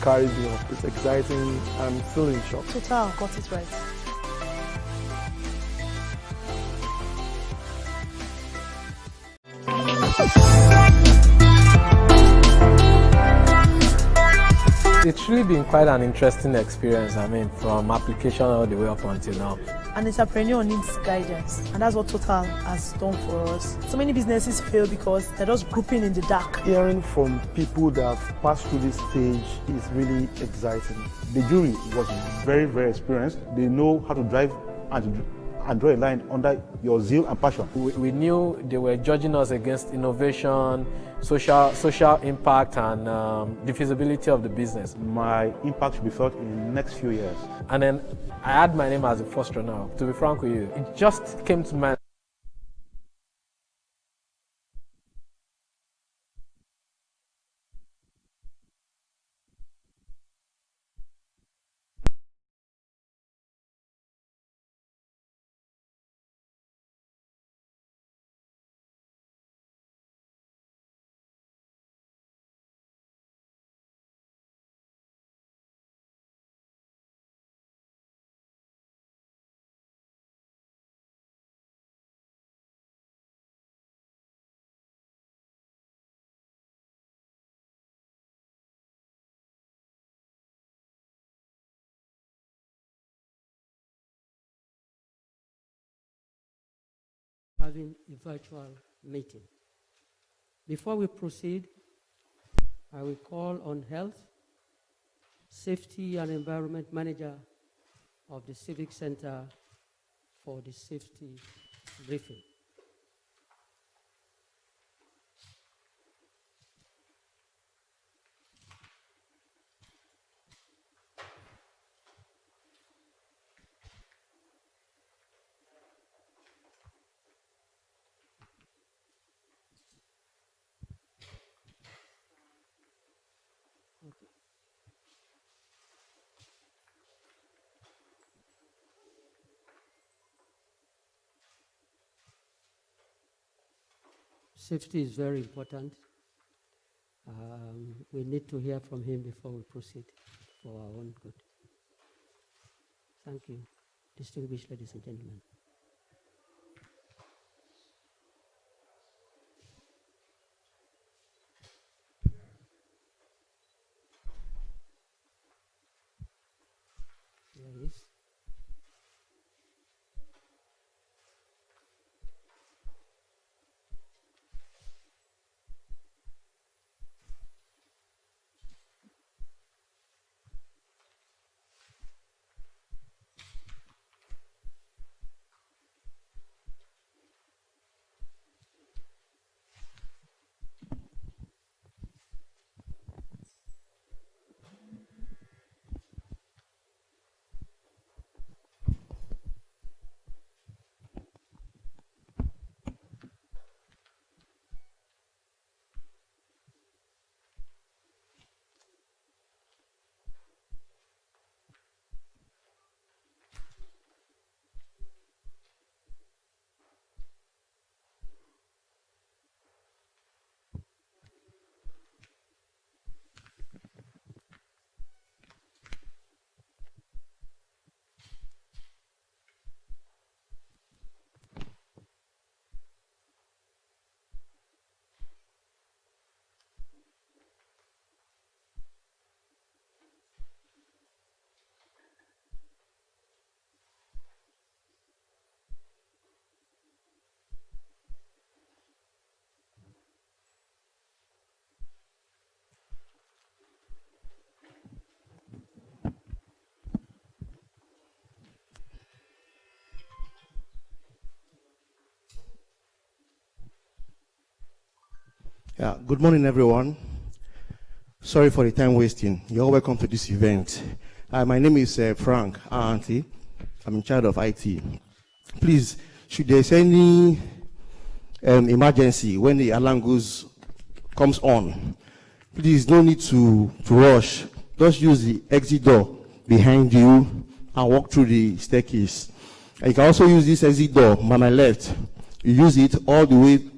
Caribbean. It's exciting. I'm still in shock. Total got it right. It's really been quite an interesting experience, from application all the way up until now. An entrepreneur needs guidance, and that's what Total has done for us. So many businesses fail because they're just grouping in the dark. Hearing from people that have passed through this stage is really exciting. The jury was very, very experienced. They know how to drive and draw a line under your zeal and passion. We knew they were judging us against innovation, social impact, and the feasibility of the business. My impact should be felt in the next few years. And then I had my name as the first runner. To be frank with you, it just came to mind. Having a virtual meeting. Before we proceed, I will call on Health, Safety and Environment Manager of the Civic Center for the safety briefing. Safety is very important. We need to hear from him before we proceed for our own good. Thank you, distinguished ladies and gentlemen. There he is. Yeah, good morning, everyone. Sorry for the time wasting. You're welcome to this event. My name is Frank Auntie. I'm in charge of IT. Please, should there's any emergency when the alarm comes on, please no need to rush. Just use the exit door behind you and walk through the staircase. And you can also use this exit door by my left. You use it all the way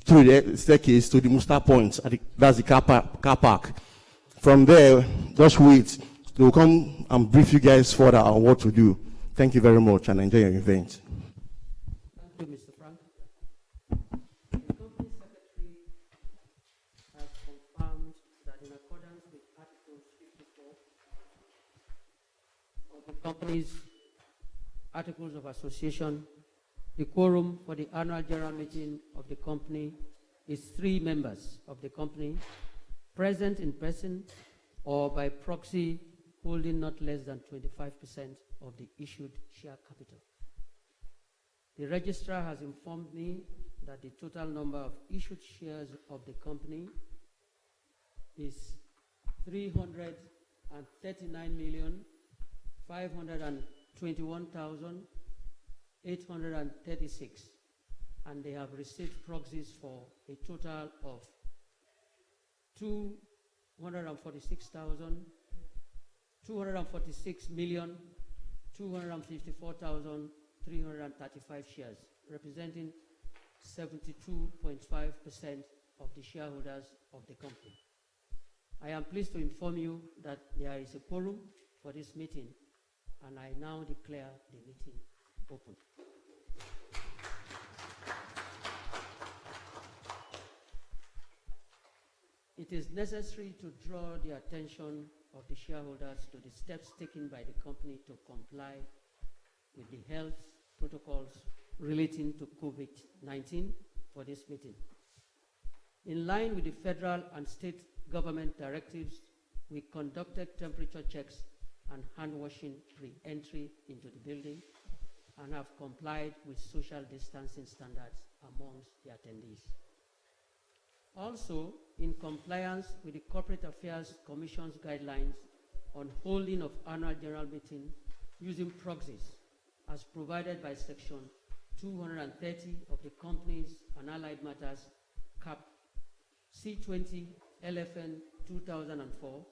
through the staircase to the muster point. That's the car park. From there, Just wait. They will come and brief you guys further on what to do. Thank you very much and enjoy your event. Thank you, Mr. Frank. The company secretary has confirmed that in accordance with Article 54 of the company's Articles of Association, the quorum for the annual general meeting of the company is 3 members of the company present in person or by proxy holding not less than 25% of the issued share capital. The registrar has informed me that the total number of issued shares of the company is 339,521,836, and they have received proxies for a total of 246,254,335 shares, representing 72.5% of the shareholders of the company. I am pleased to inform you that there is a quorum for this meeting, and I now declare the meeting open. It is necessary to draw the attention of the shareholders to the steps taken by the company to comply with the health protocols relating to COVID-19 for this meeting. In line with the federal and state government directives, we conducted temperature checks and hand washing pre-entry into the building and have complied with social distancing standards amongst the attendees. Also, in compliance with the Corporate Affairs Commission's guidelines on holding of annual general meeting using proxies as provided by Section 230 of the Companies and Allied Matters Cap C20 LFN 2004,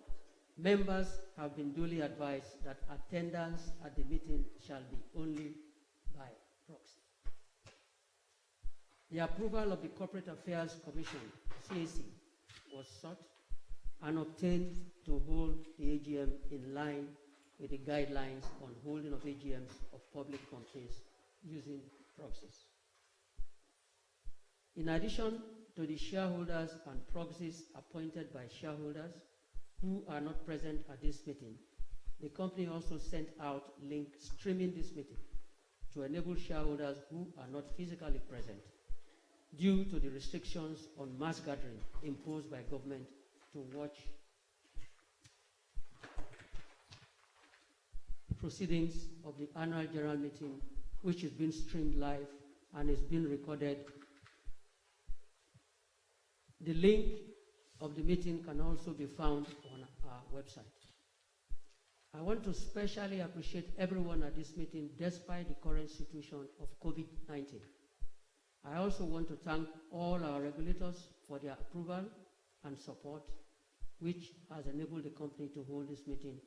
members have been duly advised that attendance at the meeting shall be only by proxy. The approval of the Corporate Affairs Commission, CAC, was sought and obtained to hold the AGM in line with the guidelines on holding of AGMs of public companies using proxies. In addition to the shareholders and proxies appointed by shareholders who are not present at this meeting, the company also sent out link streaming this meeting to enable shareholders who are not physically present due to the restrictions on mass gathering imposed by government to watch proceedings of the annual general meeting, which is being streamed live and is being recorded. The link of the meeting can also be found on our website. I want to especially appreciate everyone at this meeting despite the current situation of COVID-19. I also want to thank all our regulators for their approval and support, which has enabled the company to hold this meeting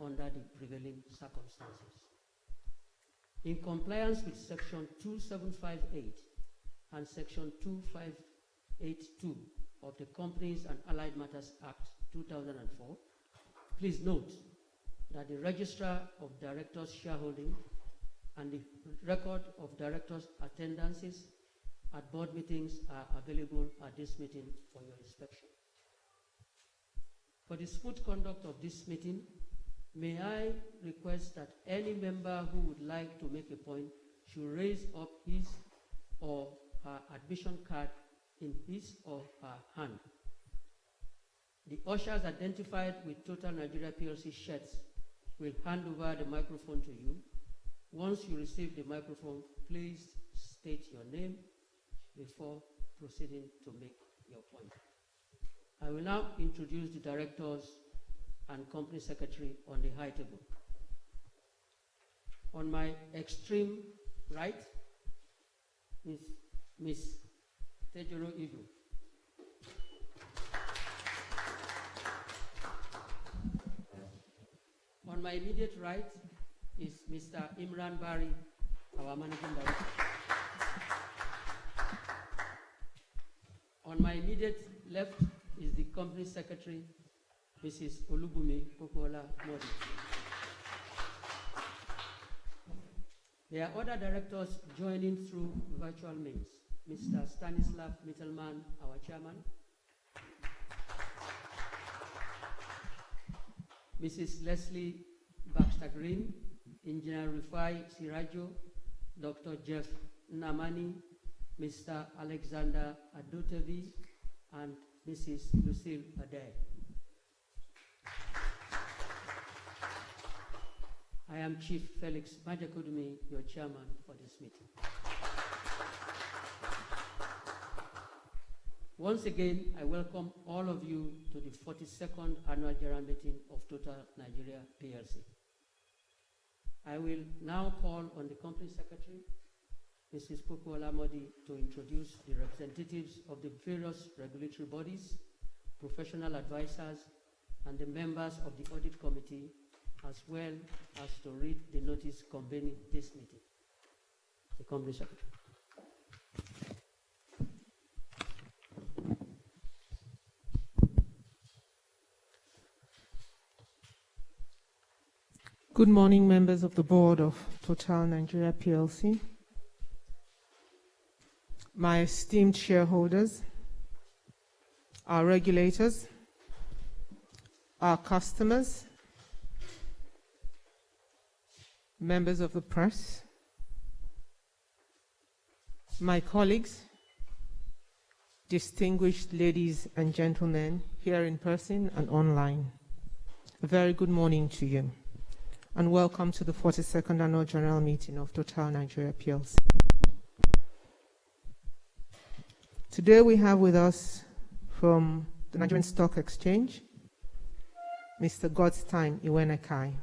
under the prevailing circumstances. In compliance with Section 2758 and Section 2582 of the Companies and Allied Matters Act 2004, please note that the Registrar of Directors' Shareholding and the record of directors' attendances at board meetings are available at this meeting for your inspection. For the smooth conduct of this meeting, may I request that any member who would like to make a point should raise up his or her admission card in his or her hand. The ushers identified with Total Nigeria PLC shirts will hand over the microphone to you. Once you receive the microphone, please state your name before proceeding to make your point. I will now introduce the directors and company secretary on the high table. On my extreme right is Ms. Tejoro Ibu. On my immediate right is Mr. Imran Bari, our managing director. On my immediate left is the company secretary, Mrs. Olubumi Popola Modi. There are other directors joining through virtual means. Mr. Stanislav Mittelman, our chairman. Mrs. Leslie Baxter Green, Engineer Rufai Sirajo, Dr. Jeff Namani, Mr. Alexander Adotevi, and Mrs. Lucille Adair. I am Chief Felix Majakudumi, your chairman for this meeting. Once again, I welcome all of you to the 42nd Annual General Meeting of Total Nigeria PLC. I will now call on the Company Secretary, Mrs. Popola Modi, to introduce the representatives of the various regulatory bodies, professional advisors, and the members of the Audit Committee, as well as to read the notice convening this meeting. The Company Secretary. Good morning, members of the board of Total Nigeria PLC, my esteemed shareholders, our regulators, our customers, members of the press, my colleagues, distinguished ladies and gentlemen here in person and online. A very good morning to you, and welcome to the 42nd Annual General Meeting of Total Nigeria PLC. Today we have with us from the Nigerian Stock Exchange, Mr. Godstime Iwenekai.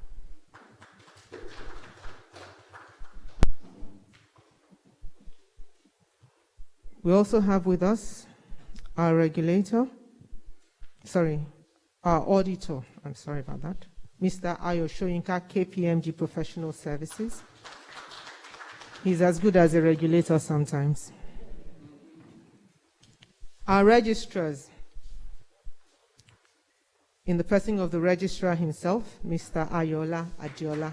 We also have with us our auditor, I'm sorry about that, Mr. Ayo Shoyinka, KPMG Professional Services. He's as good as a regulator sometimes. Our registrars, in the person of the registrar himself, Mr. Ayola Adiola.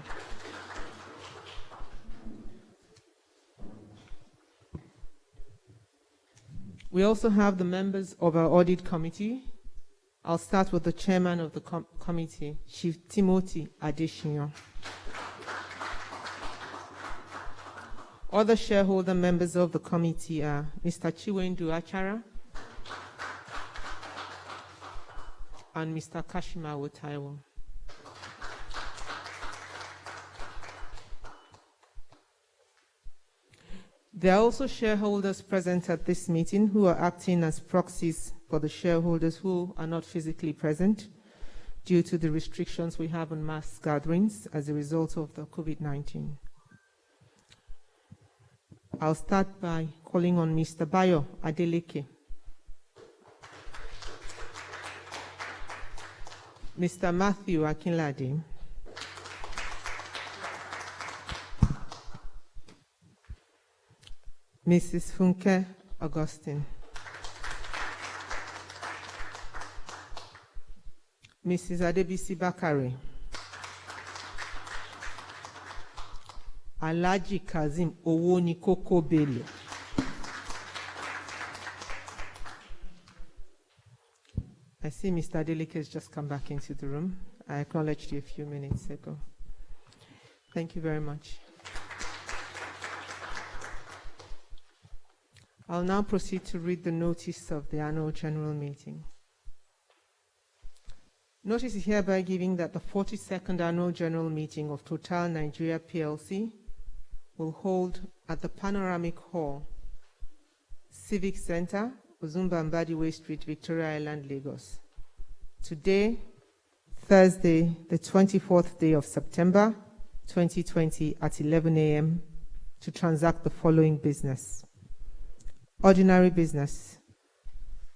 We also have the members of our audit committee. I'll start with the chairman of the committee, Chief Timothy Adesina. Other shareholder members of the committee are Mr. Chiwendu Achara and Mr. Kashima Wotaiwo. There are also shareholders present at this meeting who are acting as proxies for the shareholders who are not physically present due to the restrictions we have on mass gatherings as a result of the COVID-19. I'll start by calling on Mr. Bayo Adeleke, Mr. Matthew Akinlade, Mrs. Funke Augustine, Mrs. Adebisi Bakare, Alhaji Kazim Owoni Koko Bello, I see Mr. Adeleke has just come back into the room. I acknowledged you a few minutes ago. Thank you very much. I'll now proceed to read the notice of the annual general meeting. Notice is hereby giving that the 42nd annual general meeting of Total Nigeria PLC will hold at the Panoramic Hall, Civic Center, Ozumba Mbadiwe Street, Victoria Island, Lagos. Today, Thursday, the 24th day of September, 2020 at 11 a.m. to transact the following business. Ordinary business.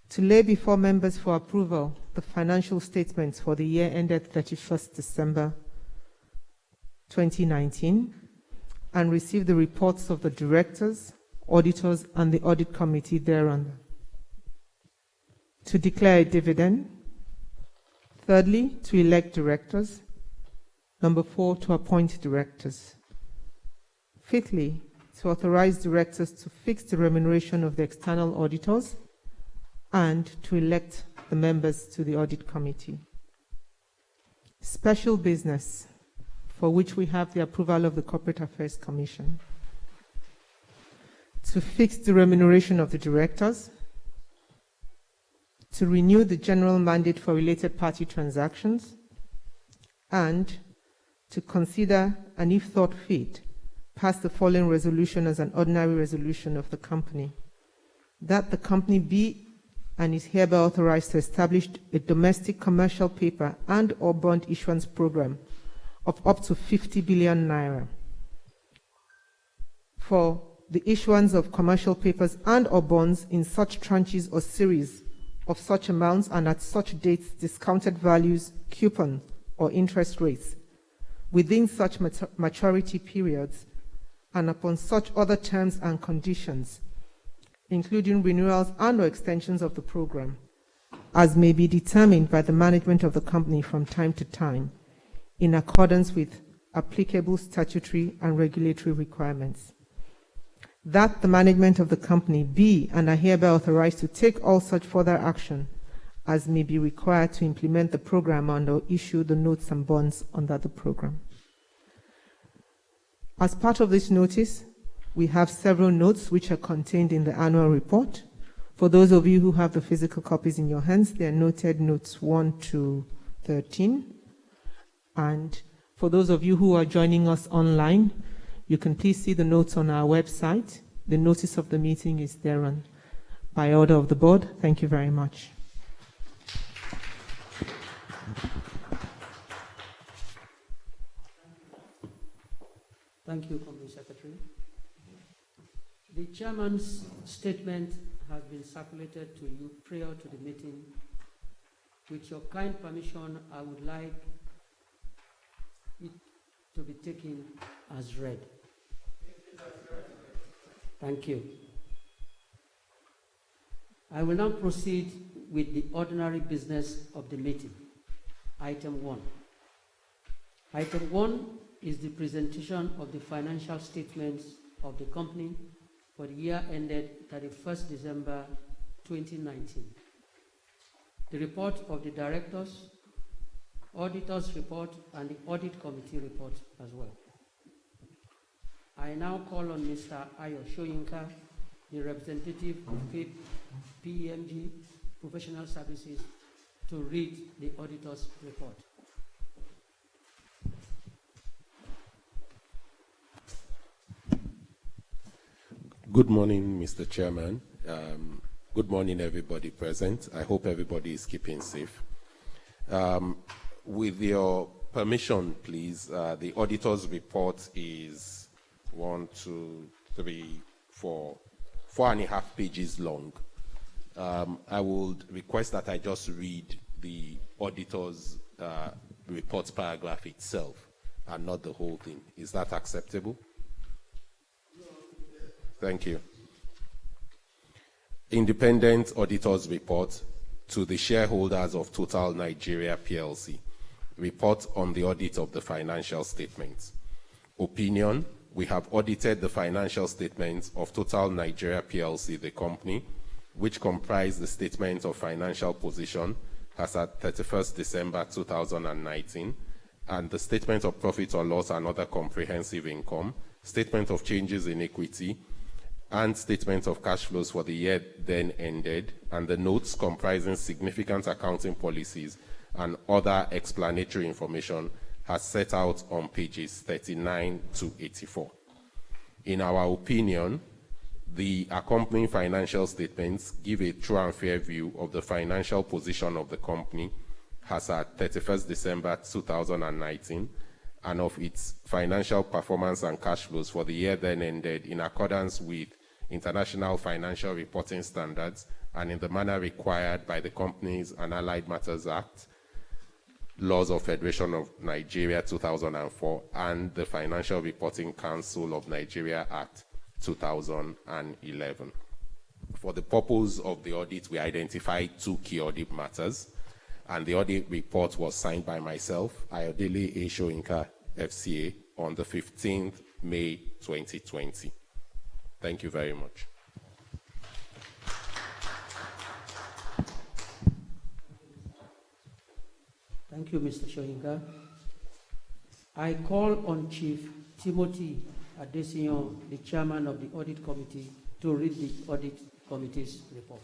To lay before members for approval the financial statements for the year ended 31st December 2019 and receive the reports of the directors, auditors, and the audit committee thereon. To declare a dividend. Thirdly, to elect directors. Number 4, to appoint directors. Fifthly, to authorize directors to fix the remuneration of the external auditors and to elect the members to the audit committee. Special business, for which we have the approval of the Corporate Affairs Commission. To fix the remuneration of the directors, to renew the general mandate for related party transactions, and to consider, and if thought fit, pass the following resolution as an ordinary resolution of the company: that the company be and is hereby authorized to establish a domestic commercial paper and or bond issuance program of up to 50 billion naira for the issuance of commercial papers and or bonds in such tranches or series of such amounts and at such dates, discounted values, coupon or interest rates within such maturity periods and upon such other terms and conditions, including renewals and or extensions of the program, as may be determined by the management of the company from time to time, in accordance with applicable statutory and regulatory requirements. That the management of the company be and are hereby authorized to take all such further action as may be required to implement the program and or issue the notes and bonds under the program. As part of this notice, we have several notes which are contained in the annual report. For those of you who have the physical copies in your hands, they are noted notes 1 to 13. And for those of you who are joining us online, you can please see the notes on our website. The notice of the meeting is there on by order of the board. Thank you very much. Thank you, Company Secretary. The chairman's statement has been circulated to you prior to the meeting. With your kind permission, I would like it to be taken as read. Thank you. I will now proceed with the ordinary business of the meeting. Item 1. Item 1 is the presentation of the financial statements of the company for the year ended 31st December 2019. The report of the directors, auditor's report, and the audit committee report as well. I now call on Mr. Ayo Shoyinka, the representative of PEMG Professional Services, to read the auditor's report. Good morning, Mr. Chairman. Good morning, everybody present. I hope everybody is keeping safe. With your permission, please, the auditor's report is 4.5 pages long. I would request that I just read the auditor's report paragraph itself and not the whole thing. Is that acceptable? Thank you. Independent Auditor's Report to the shareholders of Total Nigeria PLC. Report on the audit of the financial statements. Opinion: we have audited the financial statements of Total Nigeria PLC, the company, which comprise the statement of financial position as at 31st December 2019, and the statement of profit or loss and other comprehensive income, statement of changes in equity, and statement of cash flows for the year then ended, and the notes comprising significant accounting policies and other explanatory information as set out on pages 39 to 84. In our opinion, the accompanying financial statements give a true and fair view of the financial position of the company as at 31st December 2019 and of its financial performance and cash flows for the year then ended in accordance with International Financial Reporting Standards and in the manner required by the Companies and Allied Matters Act, Laws of Federation of Nigeria 2004, and the Financial Reporting Council of Nigeria Act 2011. For the purpose of the audit, we identified two key audit matters. and the audit report was signed by myself, Ayodele A. Shoyinka, FCA, on the 15th May 2020. Thank you very much. Thank you, Mr. Shoyinka. I call on Chief Timothy Adesina, the chairman of the Audit Committee, to read the Audit Committee's report.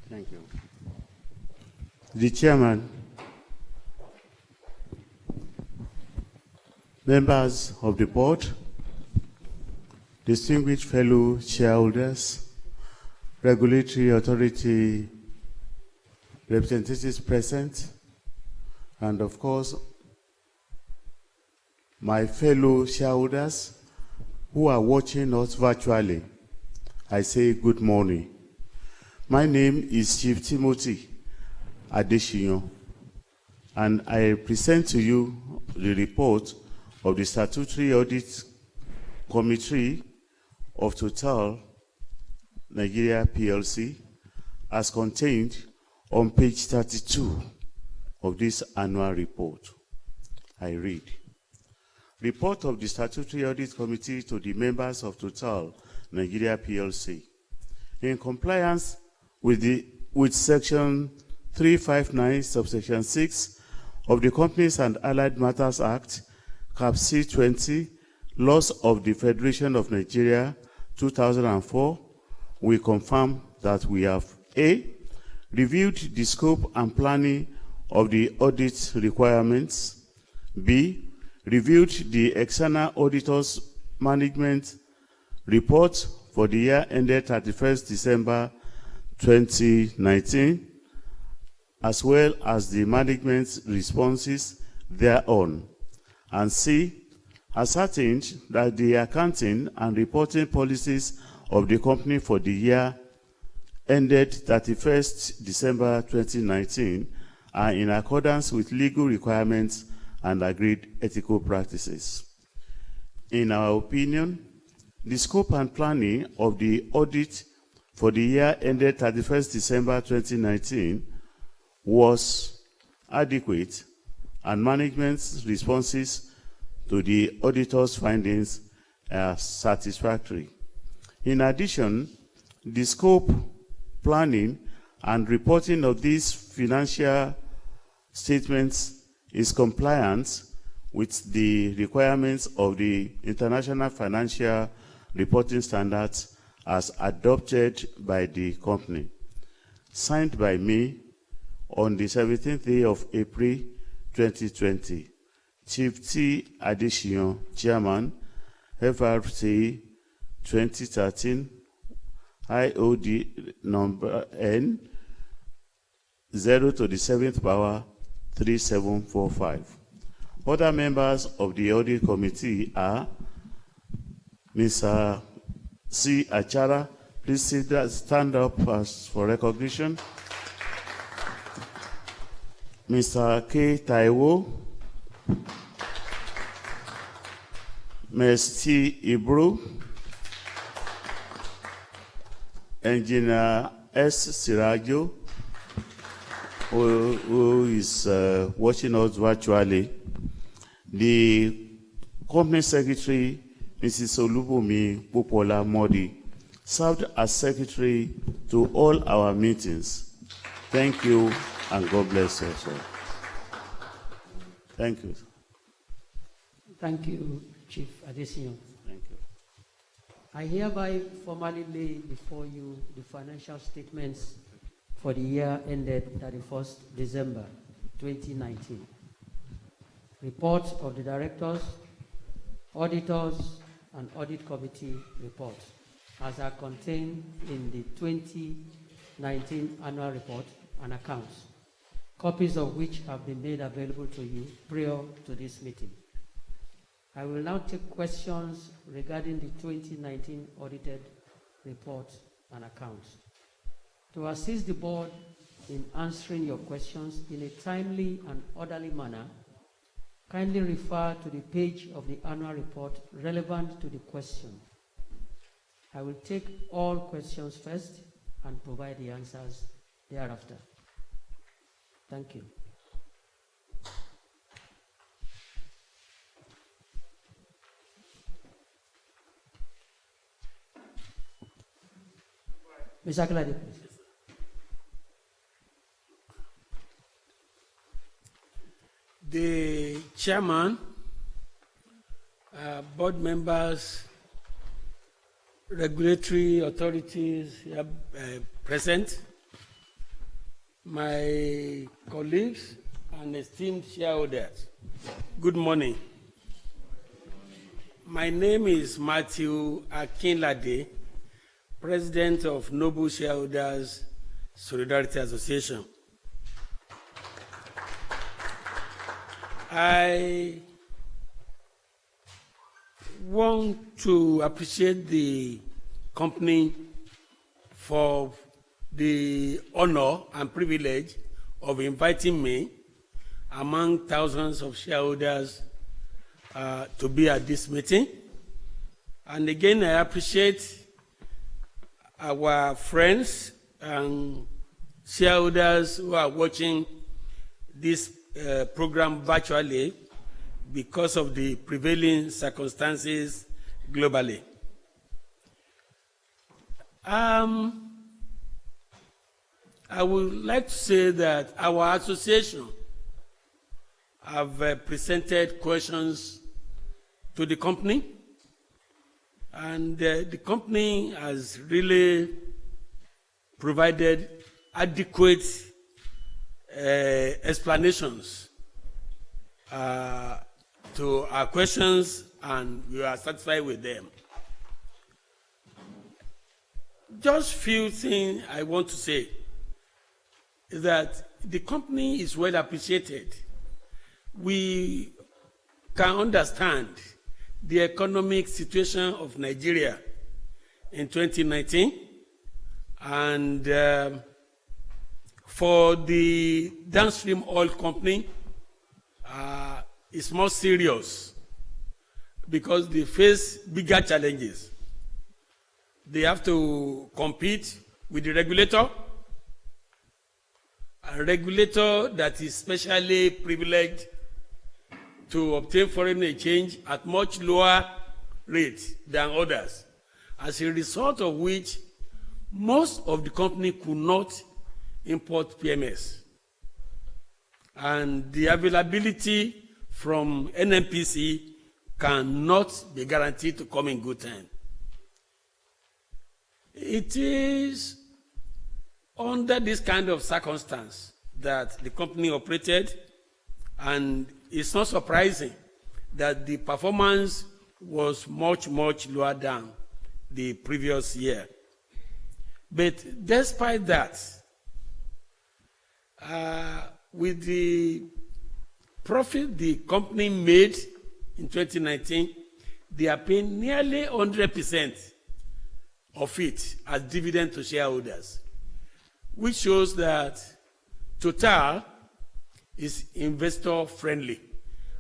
Thank you. The chairman, members of the board, distinguished fellow shareholders, regulatory authority representatives present, and of course, my fellow shareholders who are watching us virtually, I say good morning. My name is Chief Timothy Adesina, and I present to you the report of the Statutory Audit Committee of Total Nigeria PLC as contained on page 32 of this annual report. I read. Report of the Statutory Audit Committee to the members of Total Nigeria PLC. In compliance with Section 359, subsection 6 of the Companies and Allied Matters Act, Cap C20, Laws of the Federation of Nigeria, 2004, we confirm that we have A, reviewed the scope and planning of the audit requirements, B, reviewed the external auditor's management report for the year ended 31st December 2019, as well as the management's responses thereon, and C, ascertained that the accounting and reporting policies of the company for the year ended 31st December 2019 are in accordance with legal requirements and agreed ethical practices. In our opinion, the scope and planning of the audit for the year ended 31st December 2019 was adequate, and management's responses to the auditor's findings are satisfactory. In addition, the scope, planning, and reporting of these financial statements is compliant with the requirements of the International Financial Reporting Standards as adopted by the company. Signed by me on the 17th day of April 2020. Chief T. Adesina, Chairman, FRC 2013, IOD number N 0 to the 7th power 3745. Other members of the Audit Committee are Mr. C. Achara, please stand up for recognition. Mr. K. Taiwo, Ms. T. Ibru, Engineer S. Sirajo, who is watching us virtually, the Company Secretary, Mrs. Olubumi Popola Modi, served as Secretary to all our meetings. Thank you, and God bless you, sir. Thank you. Thank you, Chief Adesina. Thank you. I hereby formally lay before you the financial statements for the year ended 31st December 2019. Report of the directors, auditors, and audit committee report as are contained in the 2019 annual report and accounts, copies of which have been made available to you prior to this meeting. I will now take questions regarding the 2019 audited report and accounts. To assist the board in answering your questions in a timely and orderly manner, Kindly refer to the page of the annual report relevant to the question. I will take all questions first and provide the answers thereafter. Thank you. Mr. Aklade, please. The chairman, board members, regulatory authorities present, my colleagues and esteemed shareholders, good morning. My name is Matthew Akinlade, President of Noble Shareholders Solidarity Association. I want to appreciate the company for the honor and privilege of inviting me among thousands of shareholders to be at this meeting. And again, I appreciate our friends and shareholders who are watching this program virtually because of the prevailing circumstances globally. I would like to say that our association have presented questions to the company, and the company has really provided adequate explanations to our questions, and we are satisfied with them. Just few things I want to say is that the company is well appreciated. We can understand the economic situation of Nigeria in 2019, and for the downstream oil company, it's more serious because they face bigger challenges. They have to compete with the regulator, a regulator that is specially privileged to obtain foreign exchange at much lower rate than others, as a result of which most of the company could not import PMS. And the availability from NNPC cannot be guaranteed to come in good time. It is under this kind of circumstance that the company operated, and it's not surprising that the performance was much, much lower than the previous year. But despite that, with the profit the company made in 2019, they are paying nearly 100% of it as dividend to shareholders, which shows that Total is investor friendly.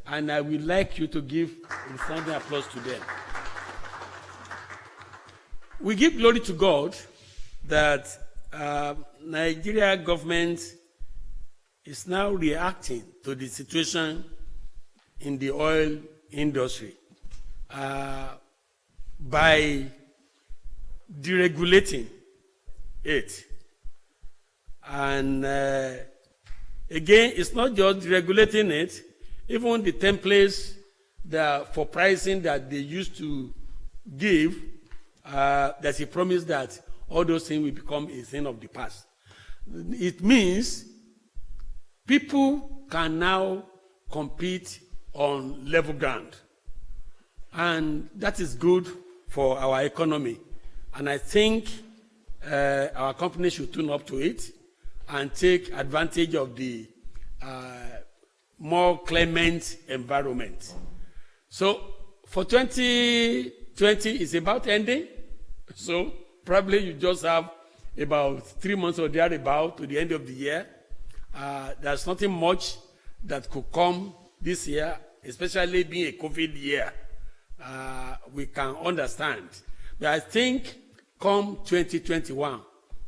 And I would like you to give a standing applause to them. We give glory to God that Nigeria government is now reacting to the situation in the oil industry by deregulating it. And again, it's not just deregulating it, even the templates that for pricing that they used to give, there's a promise that all those things will become a thing of the past. It means people can now compete on level ground. And that is good for our economy. And I think our company should tune up to it and take advantage of the more clement environment. So for 2020, it's about ending. So probably you just have about 3 months or thereabout to the end of the year. There's nothing much that could come this year especially being a COVID year, we can understand. But I think come 2021,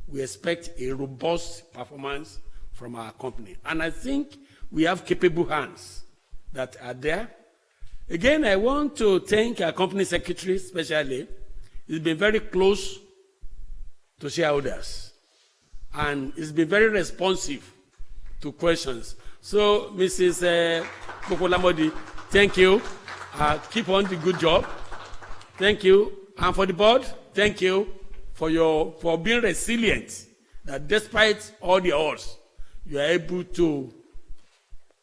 we expect a robust performance from our company. And I think we have capable hands that are there. Again, I want to thank our company secretary especially. He's been very close to shareholders, and he's been very responsive to questions. So, Mrs. Pokolamodi, thank you. Keep on the good job. Thank you. And for the board, thank you for being resilient, that despite all the odds, you are able to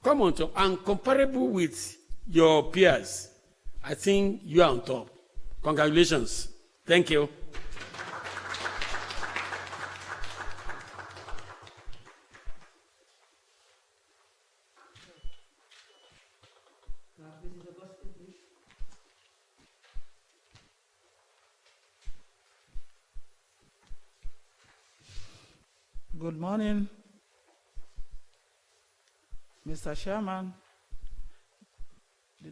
come on top and comparable with your peers. I think you are on top. Congratulations. Thank you. Good morning, Mr. Chairman, the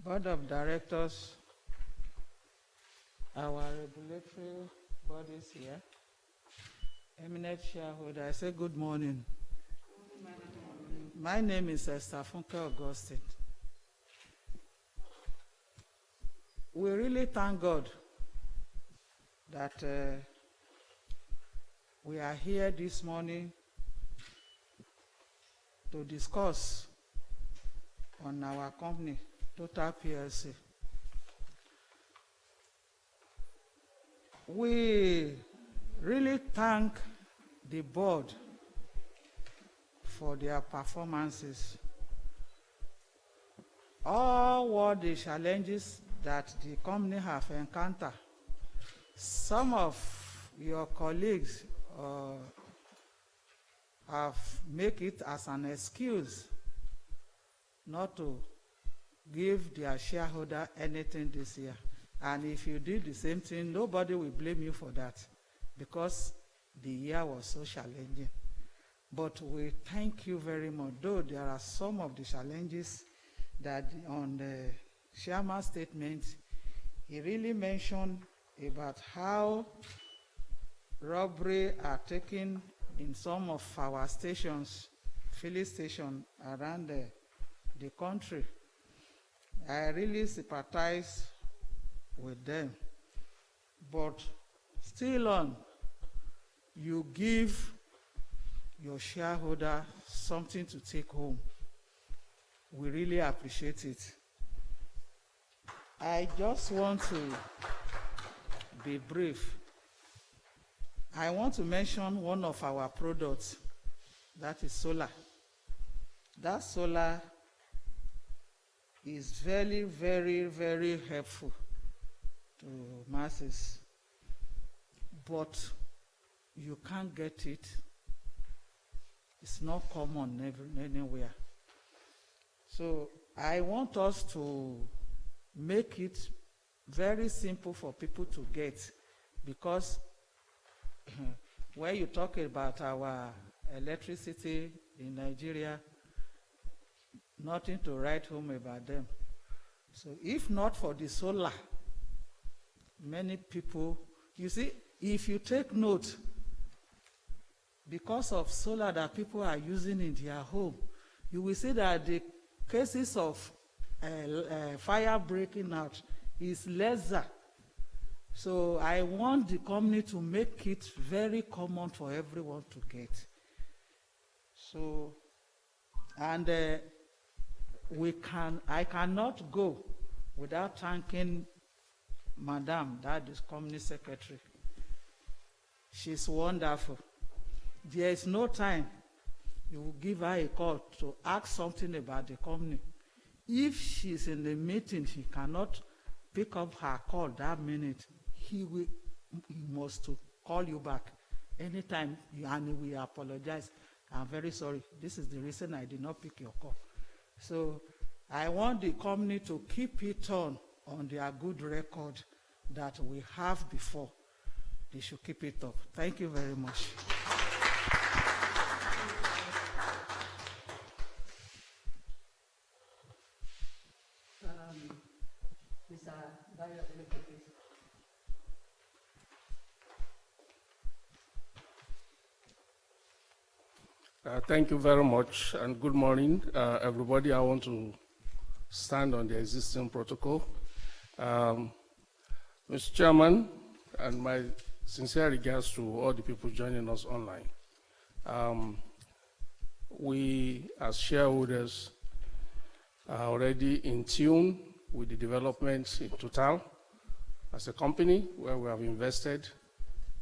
Board of Directors, our regulatory bodies here, eminent shareholder. I say good morning. My name is Funke Augustine. We really thank God that we are here this morning to discuss on our company, Total PLC. We really thank the board for their performances. All what the challenges that the company have encountered, some of your colleagues have made it as an excuse not to give their shareholder anything this year. And if you did the same thing, nobody will blame you for that, because the year was so challenging. But we thank you very much, though there are some of the challenges that on the chairman's statement, he really mentioned about how robbery are taken in some of our stations, filling stations around the country. I really sympathize with them. But still on, you give your shareholder something to take home. We really appreciate it. I just want to be brief. I want to mention one of our products, that is solar. That solar is very, very, very helpful to masses, but you can't get it. It's not common anywhere. So I want us to make it very simple for people to get, because when you talk about our electricity in Nigeria, nothing to write home about them. So if not for the solar, many people, you see, if you take note, because of solar that people are using in their home, you will see that the cases of fire breaking out is lesser. So I want the company to make it very common for everyone to get. So, and I cannot go without thanking Madam, that is company secretary. She's wonderful. There is no time you will give her a call to ask something about the company. If she's in the meeting, she cannot pick up her call that minute. He must to call you back anytime, and we apologize. I'm very sorry. This is the reason I did not pick your call. So I want the company to keep it on their good record that we have before. They should keep it up. Thank you very much. Thank you very much, and good morning, everybody. I want to stand on the existing protocol. Mr. Chairman, and my sincere regards to all the people joining us online. We, as shareholders, are already in tune with the developments in Total as a company where we have invested.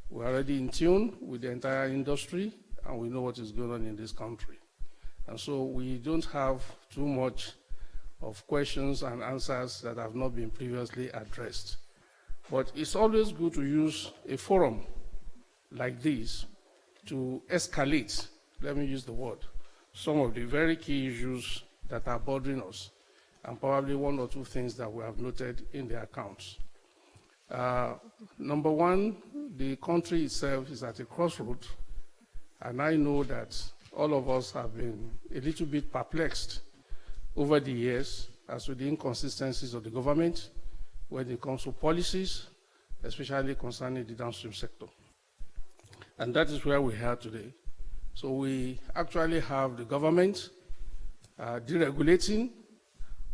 We're already in tune with the entire industry, and we know what is going on in this country. And so we don't have too much of questions and answers that have not been previously addressed. But it's always good to use a forum like this to escalate, let me use the word, some of the very key issues that are bothering us, and probably one or two things that we have noted in the accounts. Number one, the country itself is at a crossroads, and I know that all of us have been a little bit perplexed over the years as to the inconsistencies of the government when it comes to policies, especially concerning the downstream sector. And that is where we are today. So we actually have the government deregulating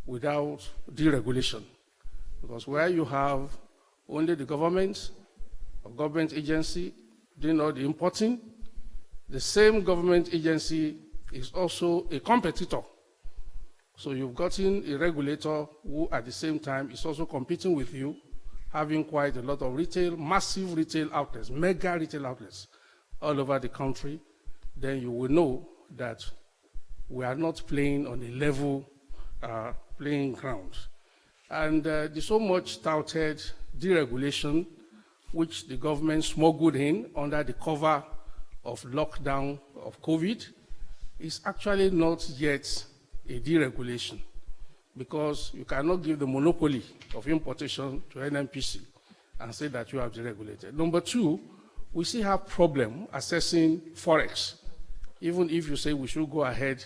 without deregulation. Because where you have only the government or government agency doing all the importing, the same government agency is also a competitor. So you've gotten a regulator who at the same time is also competing with you, having quite a lot of retail, massive retail outlets, mega retail outlets all over the country. Then you will know that we are not playing on a level playing ground. And the so much touted deregulation, which the government smuggled in under the cover of lockdown of COVID, is actually not yet a deregulation, because you cannot give the monopoly of importation to NNPC and say that you have deregulated. Number two, we still have problem assessing forex, even if you say we should go ahead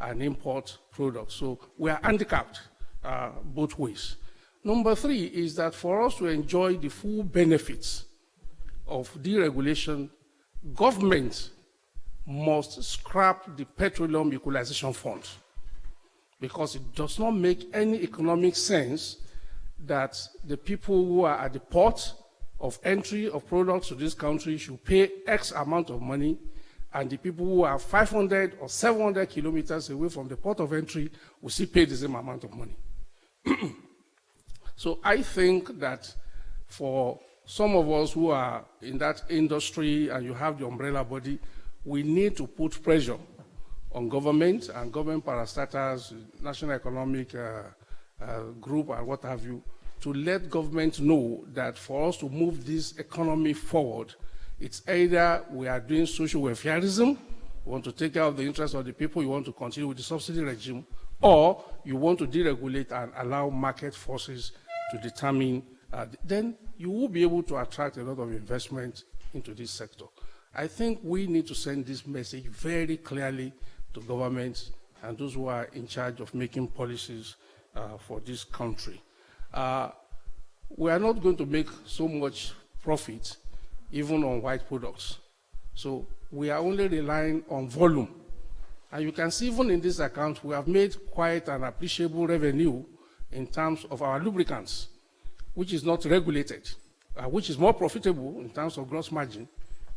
and import products. So we are handicapped both ways. Number three is that for us to enjoy the full benefits of deregulation, government must scrap the petroleum equalization fund, because it does not make any economic sense that the people who are at the port of entry of products to this country should pay X amount of money, and the people who are 500 or 700 kilometers away from the port of entry will still pay the same amount of money. So I think that for some of us who are in that industry and you have the umbrella body, we need to put pressure on government and government parastatals, National Economic Group and what have you, to let government know that for us to move this economy forward, it's either we are doing social welfareism, we want to take care of the interests of the people, you want to continue with the subsidy regime, or you want to deregulate and allow market forces to determine, then you will be able to attract a lot of investment into this sector. I think we need to send this message very clearly to governments and those who are in charge of making policies for this country. We are not going to make so much profit even on white products. So we are only relying on volume. And you can see even in this account, we have made quite an appreciable revenue in terms of our lubricants, which is not regulated, which is more profitable in terms of gross margin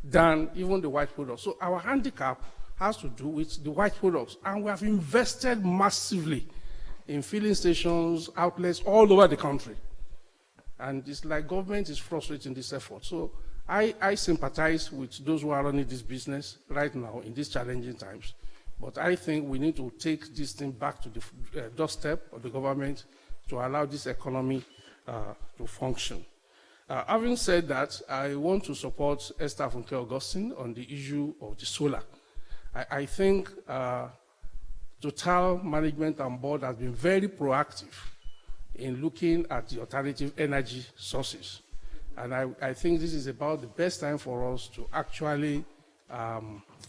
than even the white products. So our handicap has to do with the white products. And we have invested massively in filling stations, outlets all over the country. And it's like government is frustrating this effort. So I sympathize with those who are running this business right now in these challenging times. But I think we need to take this thing back to the doorstep of the government to allow this economy to function. Having said that, I want to support Esther Funke Augustine on the issue of the solar. I think Total Management and Board has been very proactive in looking at the alternative energy sources. And I think this is about the best time for us to actually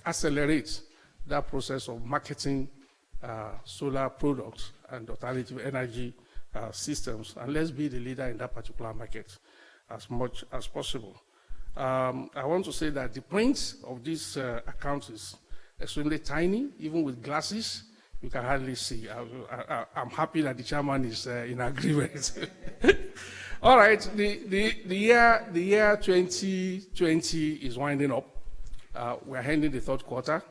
accelerate that process of marketing solar products and alternative energy systems. And let's be the leader in that particular market as much as possible. I want to say that the point of this account is extremely tiny, even with glasses. You can hardly see. I'm happy that the chairman is in agreement. All right, the year 2020 is winding up. We're ending the third quarter.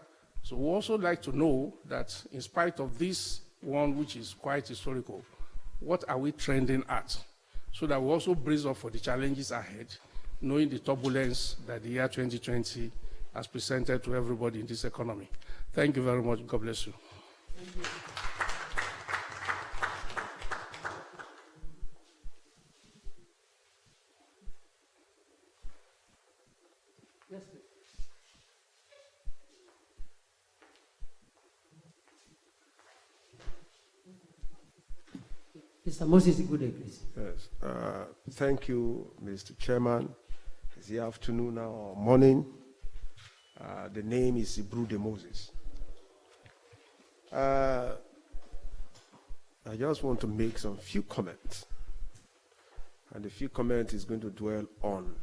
So we also like to know that in spite of this one, which is quite historical, what are we trending at? So that we also brace up for the challenges ahead, knowing the turbulence that the year 2020 has presented to everybody in this economy. Thank you very much. God bless you. Thank you. Yes, please. Mr. Moses, good day, please. Yes. Thank you, Mr. Chairman. It's the afternoon now or morning. The name is Ibrude Moses. I just want to make some few comments. And the few comments is going to dwell on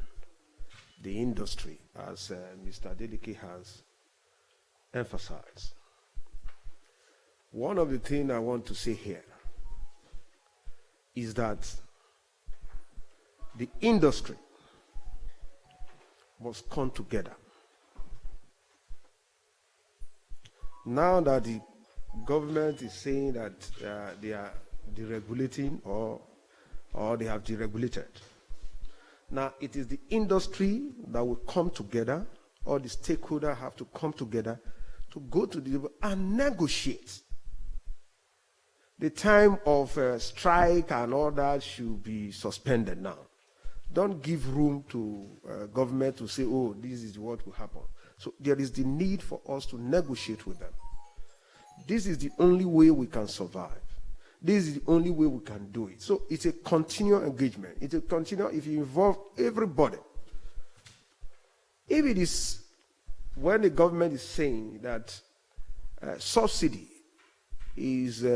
the industry, as Mr. Adeleke has emphasized. One of the things I want to say here is that the industry must come together. Now that the government is saying that they are deregulating or they have deregulated, now it is the industry that will come together, or the stakeholders have to come together to go to the table and negotiate. The time of strike and all that should be suspended now. Don't give room to government to say, oh, this is what will happen. So there is the need for us to negotiate with them. This is the only way we can survive. This is the only way we can do it. So it's a continual engagement. It's a continual, if you involve everybody. If it is when the government is saying that subsidy is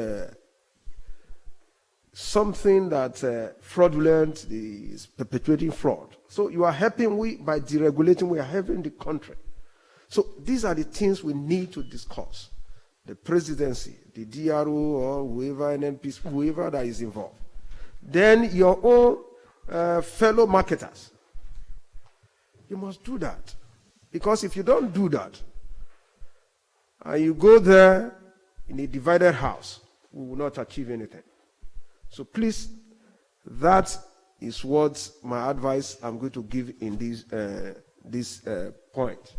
something that fraudulent, is perpetuating fraud. So you are helping, by deregulating, we are helping the country. So these are the things we need to discuss. The presidency, the DRO, or whoever, NNPs, whoever that is involved. Then your own fellow marketers. You must do that. Because if you don't do that, and you go there in a divided house, we will not achieve anything. So please, that is what my advice I'm going to give in this point.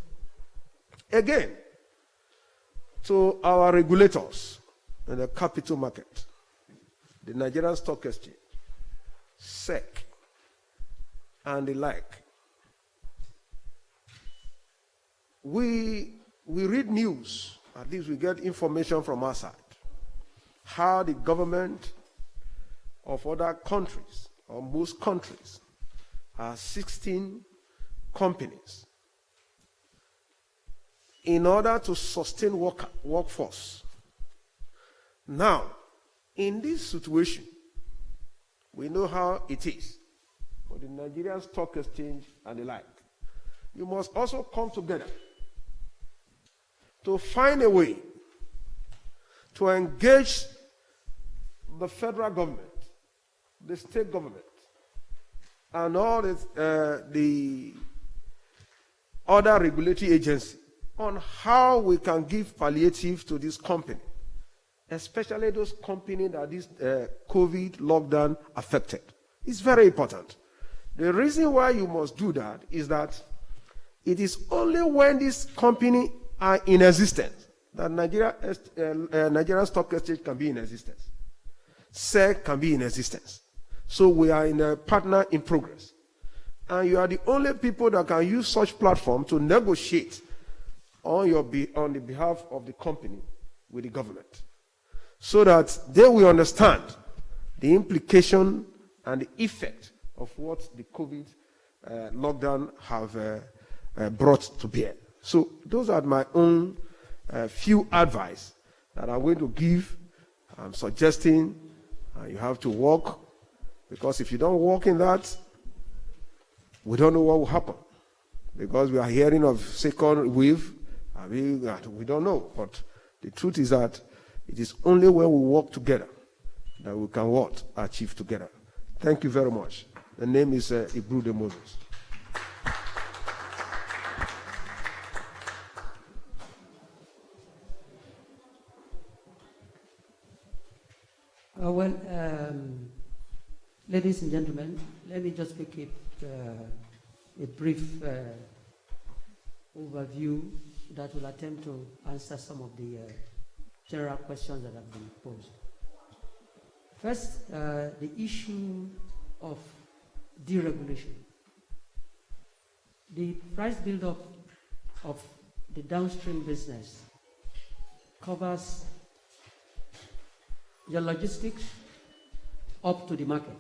Again, to our regulators in the capital market, the Nigerian Stock Exchange, SEC, and the like. We read news, at least we get information from our side, how the government of other countries, or most countries, are 16 companies in order to sustain workforce. Now, in this situation, we know how it is for the Nigerian Stock Exchange and the like. You must also come together to find a way to engage the federal government, the state government, and all the other regulatory agencies on how we can give palliative to this company, especially those companies that this COVID lockdown affected. It's very important. The reason why you must do that is that it is only when these companies are in existence that Nigerian Stock Exchange can be in existence. SEC can be in existence. So we are in a partner in progress. And you are the only people that can use such platform to negotiate on the behalf of the company with the government, so that they will understand the implication and the effect of what the COVID lockdown have brought to bear. So those are my own few advice that I'm going to give. I'm suggesting you have to work, because if you don't work in that, we don't know what will happen, because we are hearing of second wave We don't know, but the truth is that it is only when we work together that we can what? Achieve together. Thank you very much. The name is Ibrude Moses. Ladies and gentlemen, let me just make it a brief overview that will attempt to answer some of the general questions that have been posed. First, the issue of deregulation. The price build-up of the downstream business covers your logistics up to the market.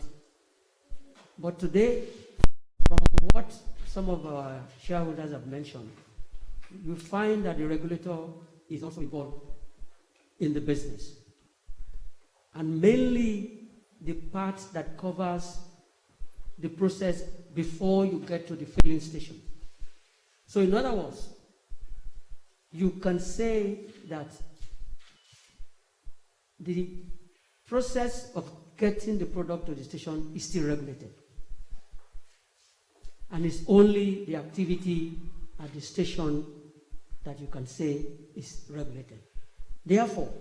But today, from what some of our shareholders have mentioned, you find that the regulator is also involved in the business. And mainly the part that covers the process before you get to the filling station. So in other words, you can say that the process of getting the product to the station is still regulated. And it's only the activity at the station that you can say is regulated. Therefore,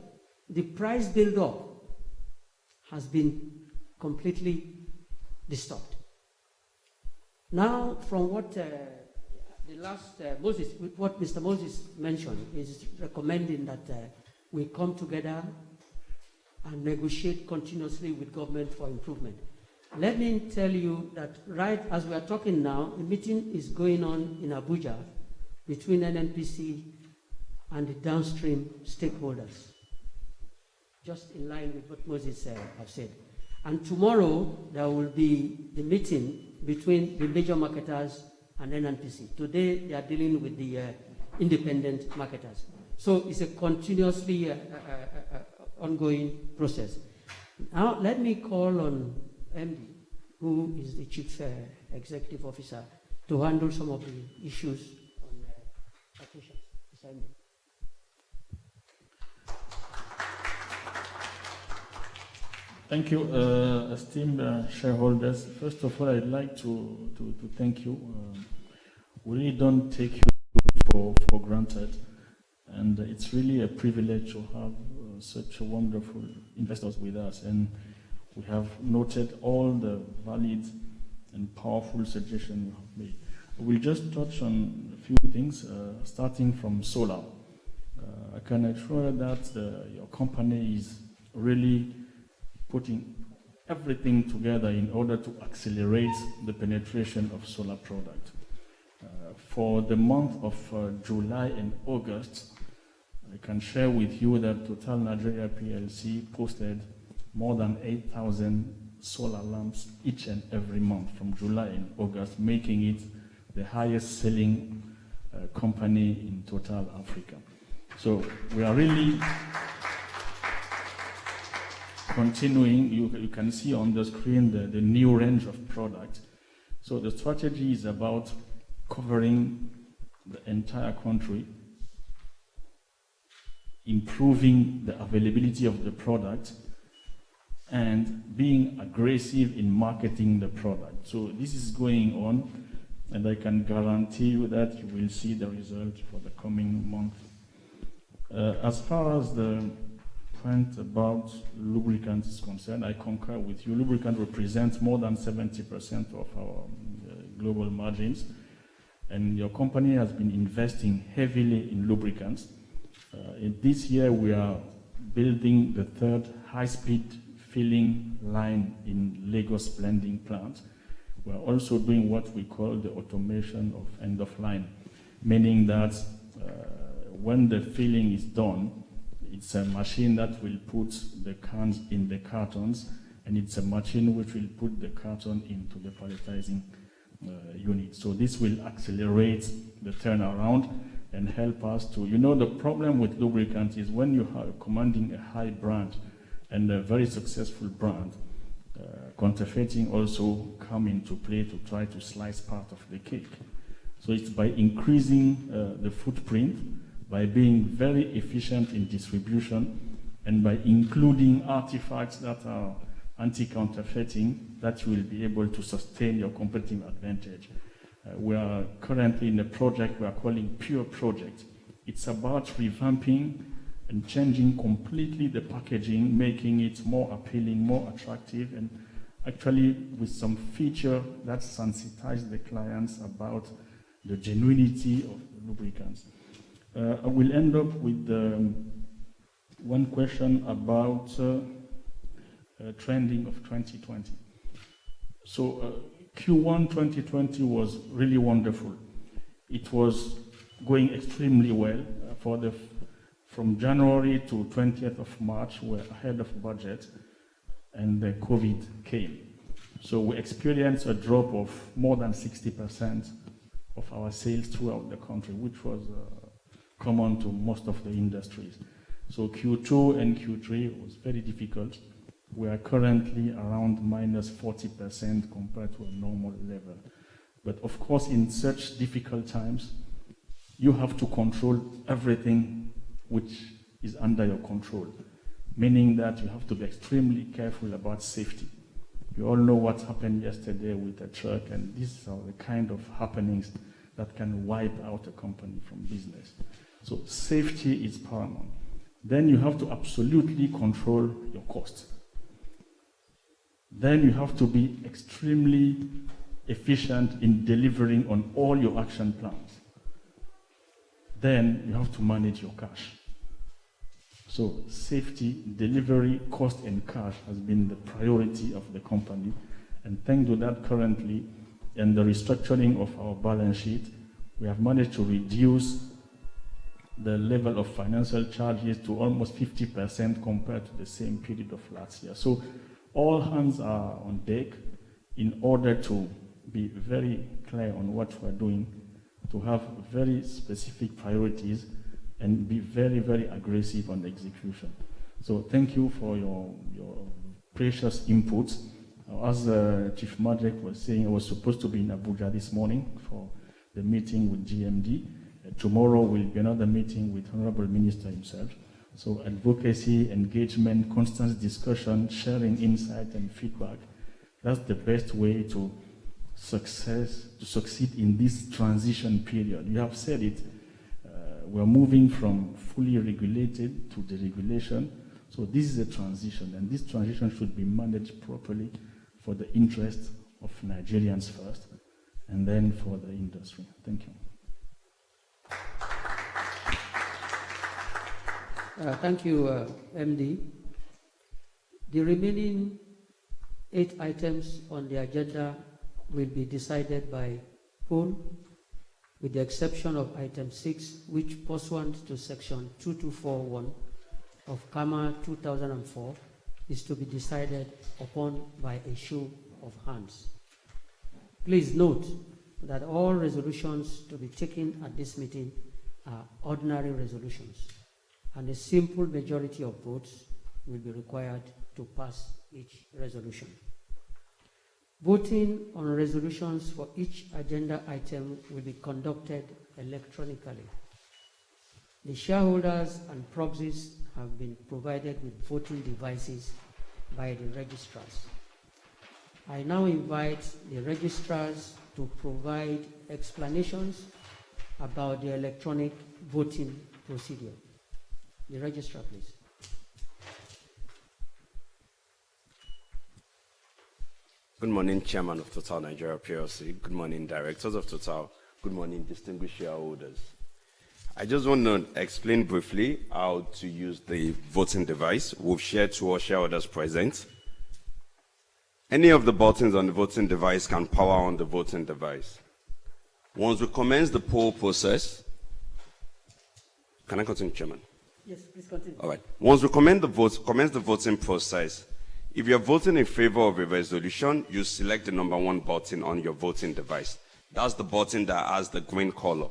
the price build-up has been completely disturbed. Now, from what what Mr. Moses mentioned, is recommending that we come together and negotiate continuously with government for improvement. Let me tell you that right as we are talking now, a meeting is going on in Abuja between NNPC and the downstream stakeholders, just in line with what Moses have said. And tomorrow, there will be the meeting between the major marketers and NNPC. Today, they are dealing with the independent marketers. So it's a continuously ongoing process. Now, let me call on MD, who is the Chief Executive Officer, to handle some of the issues on taxation. Mr. MD. Thank you, esteemed shareholders. First of all, I'd like to thank you. We really don't take you for granted, and it's really a privilege to have such wonderful investors with us. And we have noted all the valid and powerful suggestions you have made. We'll just touch on a few things, starting from solar. I can assure that your company is really putting everything together in order to accelerate the penetration of solar product. For the month of July and August, I can share with you that Total Nigeria PLC posted more than 8,000 solar lamps each and every month from July and August, making it the highest selling company in Total Africa. So we are really continuing. You can see on the screen the new range of products. So the strategy is about covering the entire country, improving the availability of the product, and being aggressive in marketing the product. So this is going on, and I can guarantee you that you will see the result for the coming month. As far as the point about lubricants is concerned, I concur with you. Lubricant represents more than 70% of our global margins, and your company has been investing heavily in lubricants. In this year, we are building the third high-speed filling line in Lagos blending plant. We are also doing what we call the automation of end of line, meaning that when the filling is done, it's a machine that will put the cans in the cartons, and it's a machine which will put the carton into the palletizing unit. So this will accelerate the turnaround and help us to, the problem with lubricant is when you are commanding a high brand and a very successful brand, counterfeiting also come into play to try to slice part of the cake. So it's by increasing the footprint, by being very efficient in distribution and by including artifacts that are anti-counterfeiting, that you will be able to sustain your competitive advantage. We are currently in a project we are calling Pure Project. It's about revamping and changing completely the packaging, making it more appealing, more attractive, and actually with some feature that sensitize the clients about the genuinity of the lubricants. I will end up with one question about trending of 2020. So Q1 2020 was really wonderful. It was going extremely well. From January to 20th of March, we're ahead of budget, and the COVID came. So we experienced a drop of more than 60% of our sales throughout the country, which was common to most of the industries. So Q2 and Q3 was very difficult. We are currently around minus 40% compared to a normal level. But of course, in such difficult times, you have to control everything which is under your control, meaning that you have to be extremely careful about safety. You all know what happened yesterday with a truck, and these are the kind of happenings that can wipe out a company from business. So safety is paramount. Then you have to absolutely control your costs. Then you have to be extremely efficient in delivering on all your action plans. Then you have to manage your cash. So safety, delivery, cost, and cash has been the priority of the company. And thanks to that, currently, in the restructuring of our balance sheet, we have managed to reduce the level of financial charges to almost 50% compared to the same period of last year. So all hands are on deck in order to be very clear on what we're doing, to have very specific priorities, and be very, very aggressive on the execution. So thank you for your precious inputs. As Chief Magic was saying, I was supposed to be in Abuja this morning for the meeting with GMD. Tomorrow will be another meeting with Honorable Minister himself. So advocacy, engagement, constant discussion, sharing insight and feedback, that's the best way to succeed in this transition period. You have said it, we're moving from fully regulated to deregulation. So this is a transition, and this transition should be managed properly for the interest of Nigerians first, and then for the industry. Thank you. Thank you, MD. The remaining 8 items on the agenda will be decided by poll, with the exception of item 6, which pursuant to section 2241 of KAMA 2004 is to be decided upon by a show of hands. Please note that all resolutions to be taken at this meeting are ordinary resolutions, and a simple majority of votes will be required to pass each resolution. Voting on resolutions for each agenda item will be conducted electronically. The shareholders and proxies have been provided with voting devices by the registrars. I now invite the registrars to provide explanations about the electronic voting procedure. The registrar, please. Good morning, Chairman of Total Nigeria PLC. Good morning, Directors of Total. Good morning, distinguished shareholders. I just want to explain briefly how to use the voting device. We've shared to all shareholders present. Any of the buttons on the voting device can power on the voting device. Once we commence the poll process, can I continue, Chairman? Yes, please continue. All right. Once we commence the voting process, if you're voting in favor of a resolution, you select the number 1 button on your voting device. That's the button that has the green color.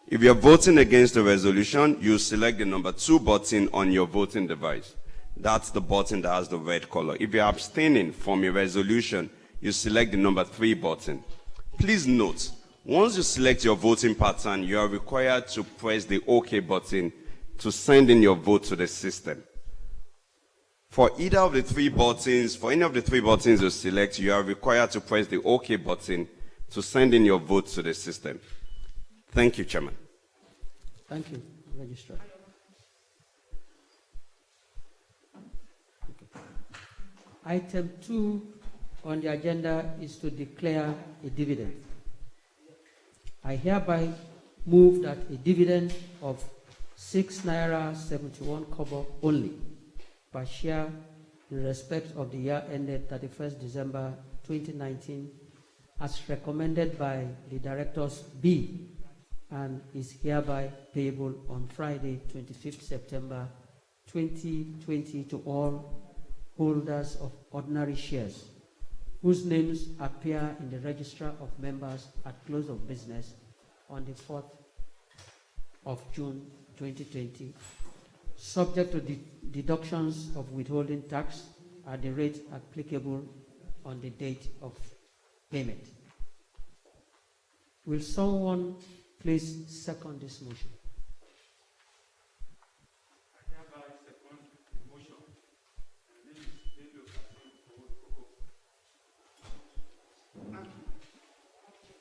If you're voting against the resolution, you select the number 2 button on your voting device. That's the button that has the red color. If you're abstaining from a resolution, you select the number 3 button. Please note, Once you select your voting pattern, you are required to press the OK button to send in your vote to the system. For either of the three buttons, for any of the three buttons you select, you are required to press the OK button to send in your vote to the system. Thank you, Chairman. Thank you, Registrar. Okay. Item 2 on the agenda is to declare a dividend. I hereby move that a dividend of 6 naira 71 kobo only per share in respect of the year ended 31st December 2019 as recommended by the directors be and is hereby payable on Friday 25th September 2020 to all holders of ordinary shares whose names appear in the register of members at close of business on the 4th of June 2020, subject to deductions of withholding tax at the rate applicable on the date of payment. Will someone please second this motion?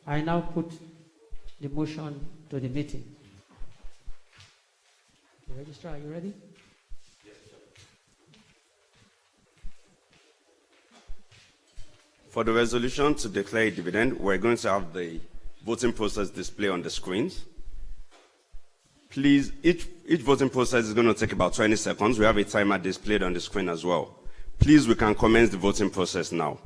I now put the motion to the meeting. The Registrar, are you ready? Yes, sir. For the resolution to declare a dividend, we're going to have the voting process display on the screens. Please, each voting process is going to take about 20 seconds. We have a timer displayed on the screen as well. Please, we can commence the voting process now.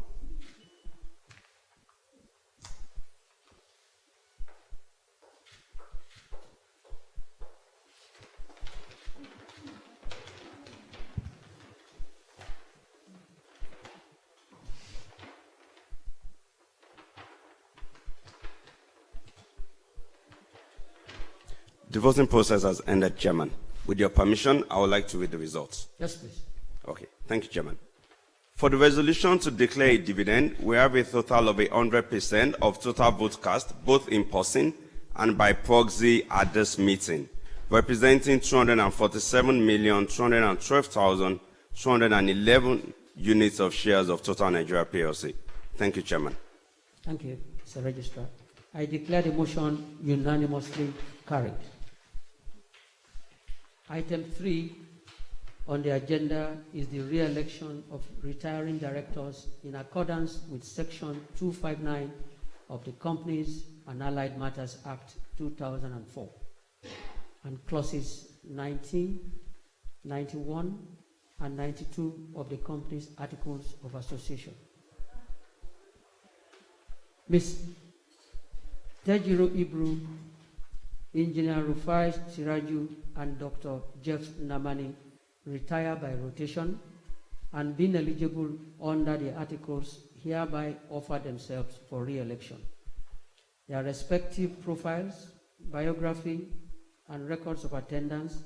The voting process has ended, Chairman. With your permission, I would like to read the results. Yes, please. Okay, thank you, Chairman. For the resolution to declare a dividend, we have a total of 100% of total votes cast, both in person and by proxy at this meeting, representing 247,212,211 units of shares of Total Nigeria PLC. Thank you, Chairman. Thank you, Mr. Registrar. I declare the motion unanimously carried. Item 3 on the agenda is the re-election of retiring directors in accordance with Section 259 of the Companies and Allied Matters Act 2004 and clauses 19, 91, and 92 of the Company's Articles of Association. Ms. Tejiro Ibru, Engineer Rufai Siraju, and Dr. Jeff Namani retire by rotation and being eligible under the articles hereby offer themselves for re-election. Their respective profiles, biography, and records of attendance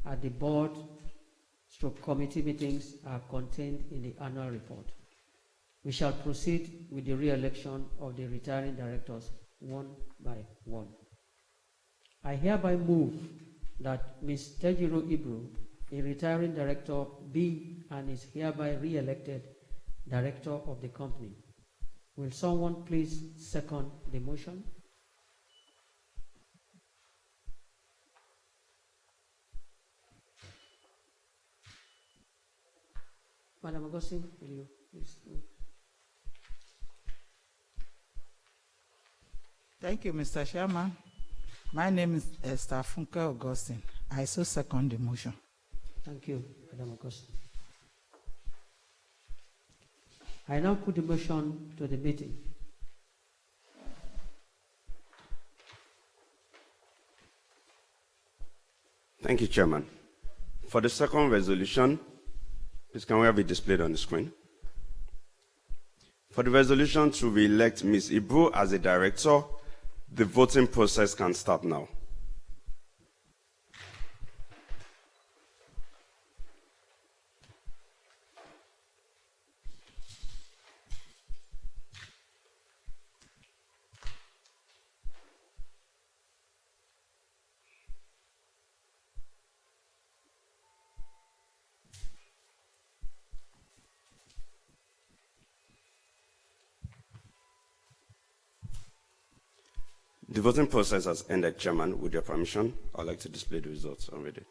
at the board/committee meetings are contained in the annual report. We shall proceed with the re-election of the retiring directors one by one. I hereby move that Ms. Tejiro Ibru, a retiring director, be and is hereby re-elected director of the company. Will someone please second the motion? Madam Augustine, will you please? Thank you, Mr. Chairman. My name is Esther Funke Augustine. I so second the motion. Thank you, Madam Augustine. I now put the motion to the meeting. Thank you, Chairman. For the second resolution, please can we have it displayed on the screen? For the resolution to re-elect Ms. Ibru as a director, the voting process can start now. The voting process has ended, Chairman. With your permission, I'd like to display the results already.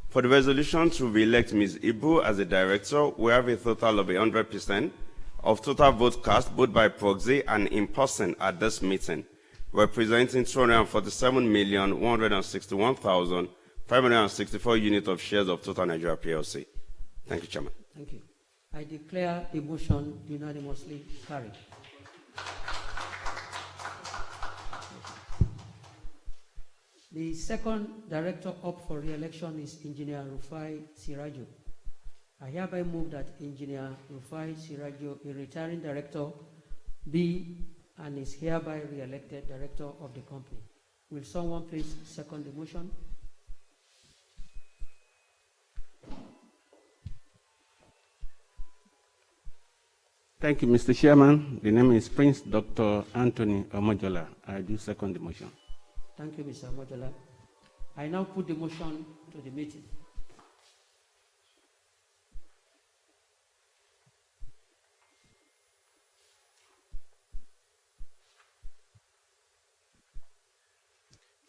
For the resolution to re-elect Ms. Ibu as a director, we have a total of 100% of total votes cast, both by proxy and in person at this meeting, representing 247,161,564 units of shares of Total Nigeria PLC. Thank you, Chairman. Thank you. I declare the motion unanimously carried. The second director up for re-election is Engineer Rufai Sirajo. I hereby move that Engineer Rufai Sirajo, a retiring director, be and is hereby re-elected director of the company. Will someone please second the motion? Thank you, Mr. Chairman. The name is Prince Dr. Anthony Omojola. I do second the motion. Thank you, Mr. Omojola. I now put the motion to the meeting.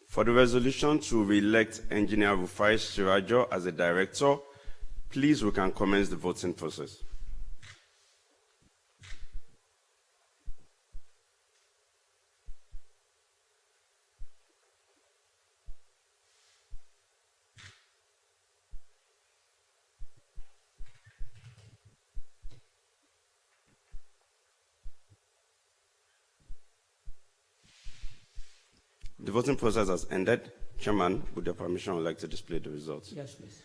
For the resolution to re-elect Engineer Rufai Sirajo as a director, please, we can commence the voting process. The voting process has ended. Chairman, with your permission, I would like to display the results. Yes, please.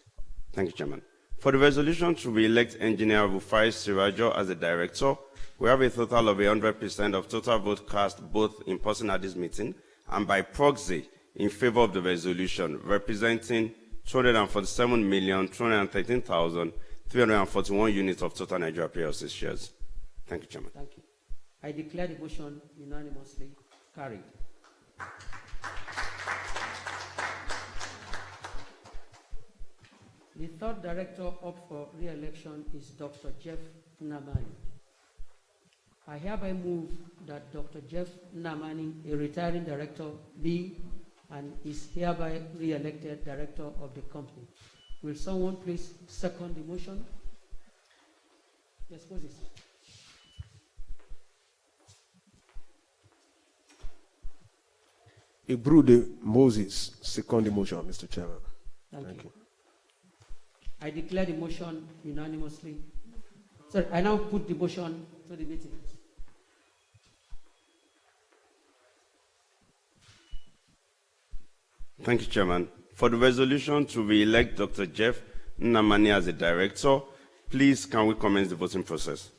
Thank you, Chairman. For the resolution to re-elect Engineer Rufai Sirajo as a director, we have a total of 100% of total votes cast both in person at this meeting and by proxy in favor of the resolution, representing 247,213,341 units of Total Nigeria PLC shares. Thank you, Chairman. Thank you. I declare the motion unanimously carried. The third director up for re-election is Dr. Jeff Nnamani. I hereby move that Dr. Jeff Nnamani, a retiring director, be and is hereby re-elected director of the company. Will someone please second the motion? Yes, Moses. Ibrude Moses, second the motion, Mr. Chairman. Thank you. I declare the motion unanimously. Sorry, I now put the motion to the meeting. Thank you, Chairman. For the resolution to re-elect Dr. Jeff Nnamani as a director, please, can we commence the voting process?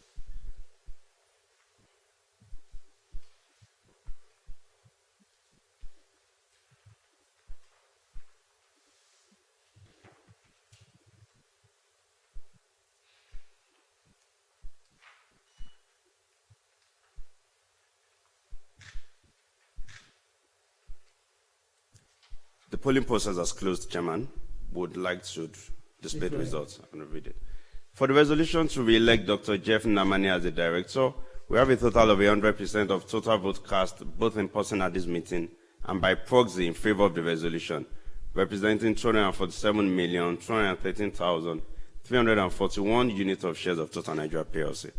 The polling process has closed, Chairman. Would like to display the results and read it. For the resolution to re-elect Dr. Jeff Nnamani as a director, we have a total of 100% of total votes cast both in person at this meeting and by proxy in favor of the resolution, representing 247,213,341 units of shares of Total Nigeria PLC.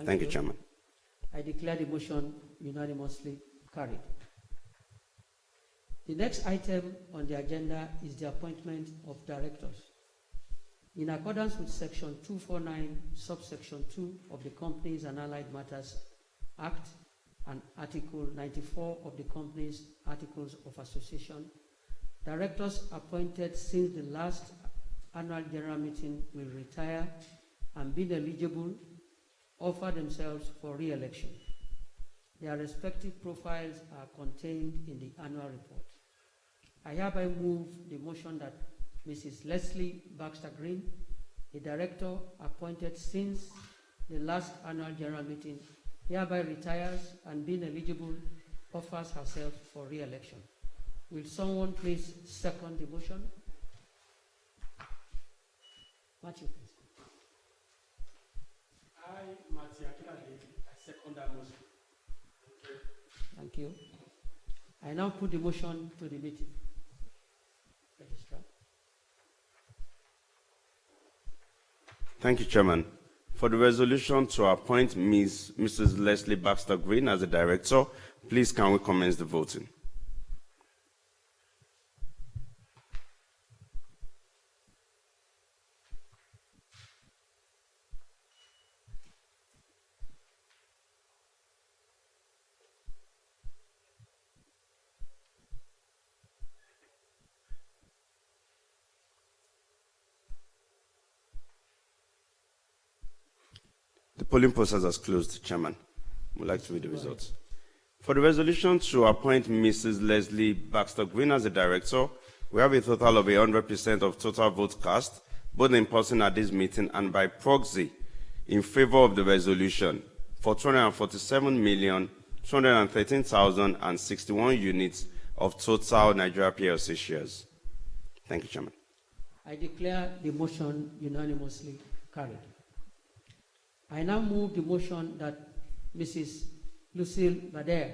Thank you, Chairman. I declare the motion unanimously carried. The next item on the agenda is the appointment of directors. In accordance with Section 249, subsection 2 of the Companies and Allied Matters Act and Article 94 of the Companies Articles of Association, directors appointed since the last annual general meeting will retire and, being eligible, offer themselves for re-election. Their respective profiles are contained in the annual report. I hereby move the motion that Mrs. Leslie Baxter Green, a director appointed since the last annual general meeting, hereby retires and, being eligible, offers herself for re-election. Will someone please second the motion? Matthew, please. I, Matthew Akinade, I second that motion. Thank you. I now put the motion to the meeting. Registrar. Thank you, Chairman. For the resolution to appoint Mrs. Leslie Baxter Green as the director, please can we commence the voting? The polling process has closed, Chairman. We'd like to read the results. For the resolution to appoint Mrs. Leslie Baxter Green as the director, we have a total of 100% of total votes cast, both in person at this meeting and by proxy, in favor of the resolution for 247,213,061 units of total Nigeria PLC shares. Thank you, Chairman. I declare the motion unanimously carried. I now move the motion that Mrs. Lucille Mbadiwe,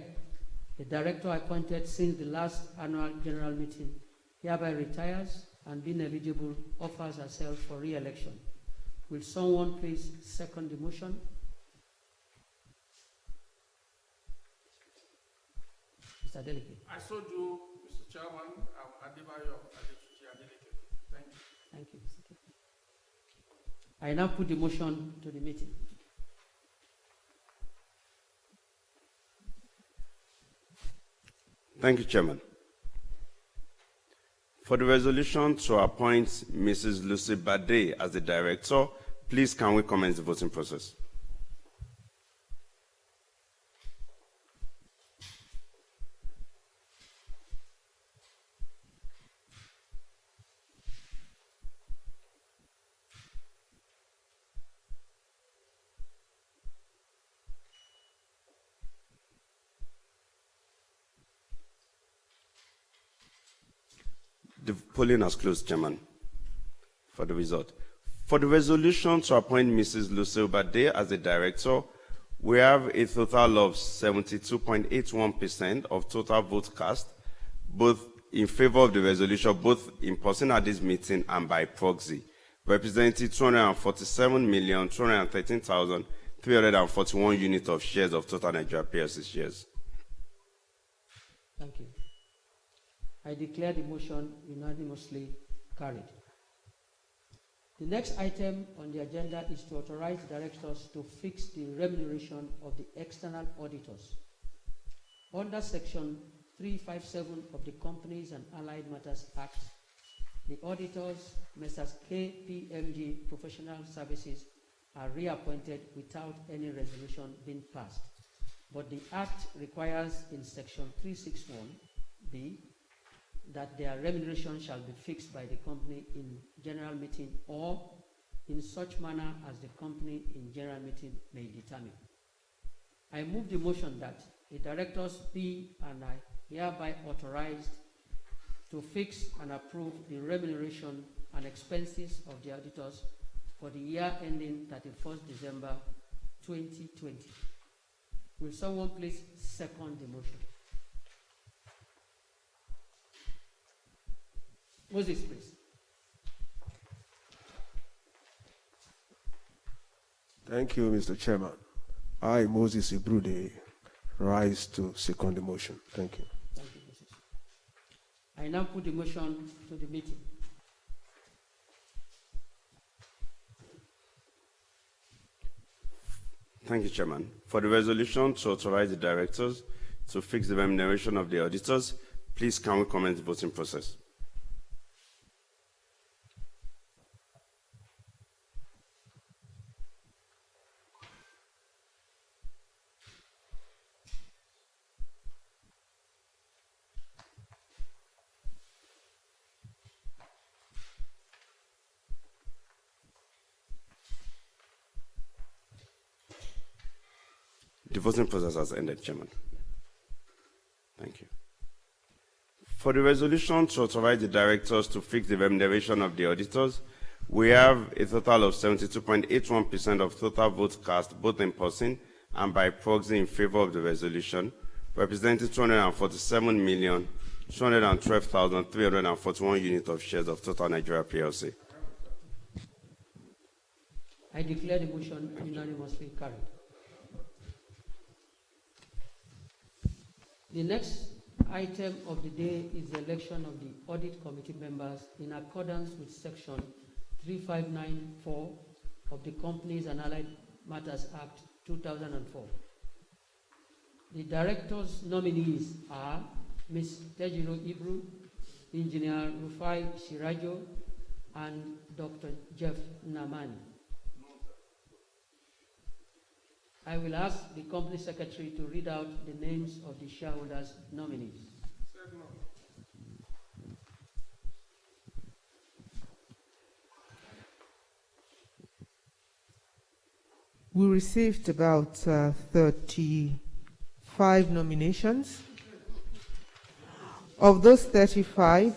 the director appointed since the last annual general meeting, hereby retires and being eligible offers herself for re-election. Will someone please second the motion? Mr. Delegate. I so do, Mr. Chairman. Mbadiwe. Thank you. Thank you, Mr. Chairman. I now put the motion to the meeting. Thank you, Chairman. For the resolution to appoint Mrs. Lucy Mbadiwe as the director, please can we commence the voting process? The polling has closed, Chairman, for the result. For the resolution to appoint Mrs. Lucille Mbadiwe as the director, we have a total of 72.81% of total votes cast, both in favor of the resolution, both in person at this meeting and by proxy, representing 247,213,341 units of shares of total Nigeria PLC shares. Thank you. I declare the motion unanimously carried. The next item on the agenda is to authorize directors to fix the remuneration of the external auditors. Under Section 357 of the Companies and Allied Matters Act, the auditors, Messrs. KPMG Professional Services, are reappointed without any resolution being passed. But the Act requires in Section 361B that their remuneration shall be fixed by the company in general meeting or in such manner as the company in general meeting may determine. I move the motion that the directors be and are hereby authorized to fix and approve the remuneration and expenses of the auditors for the year ending 31st December 2020. Will someone please second the motion? Moses, please. Thank you, Mr. Chairman. I, Moses Ibrude, rise to second the motion. Thank you. Thank you, Moses. I now put the motion to the meeting. Thank you, Chairman. For the resolution to authorize the directors to fix the remuneration of the auditors, please can we commence the voting process? The voting process has ended, Chairman. Thank you. For the resolution to authorize the directors to fix the remuneration of the auditors, we have a total of 72.81% of total votes cast, both in person and by proxy, in favor of the resolution, representing 247,212,341 units of shares of Total Nigeria PLC. I declare the motion unanimously carried. The next item of the day is the election of the Audit Committee members in accordance with Section 3594 of the Companies and Allied Matters Act 2004. The directors' nominees are Ms. Tejiro Ibru, Engineer Rufai Shirajo, and Dr. Jeff Namani. I will ask the company secretary to read out the names of the shareholders' nominees. We received about 35 nominations. Of those 35,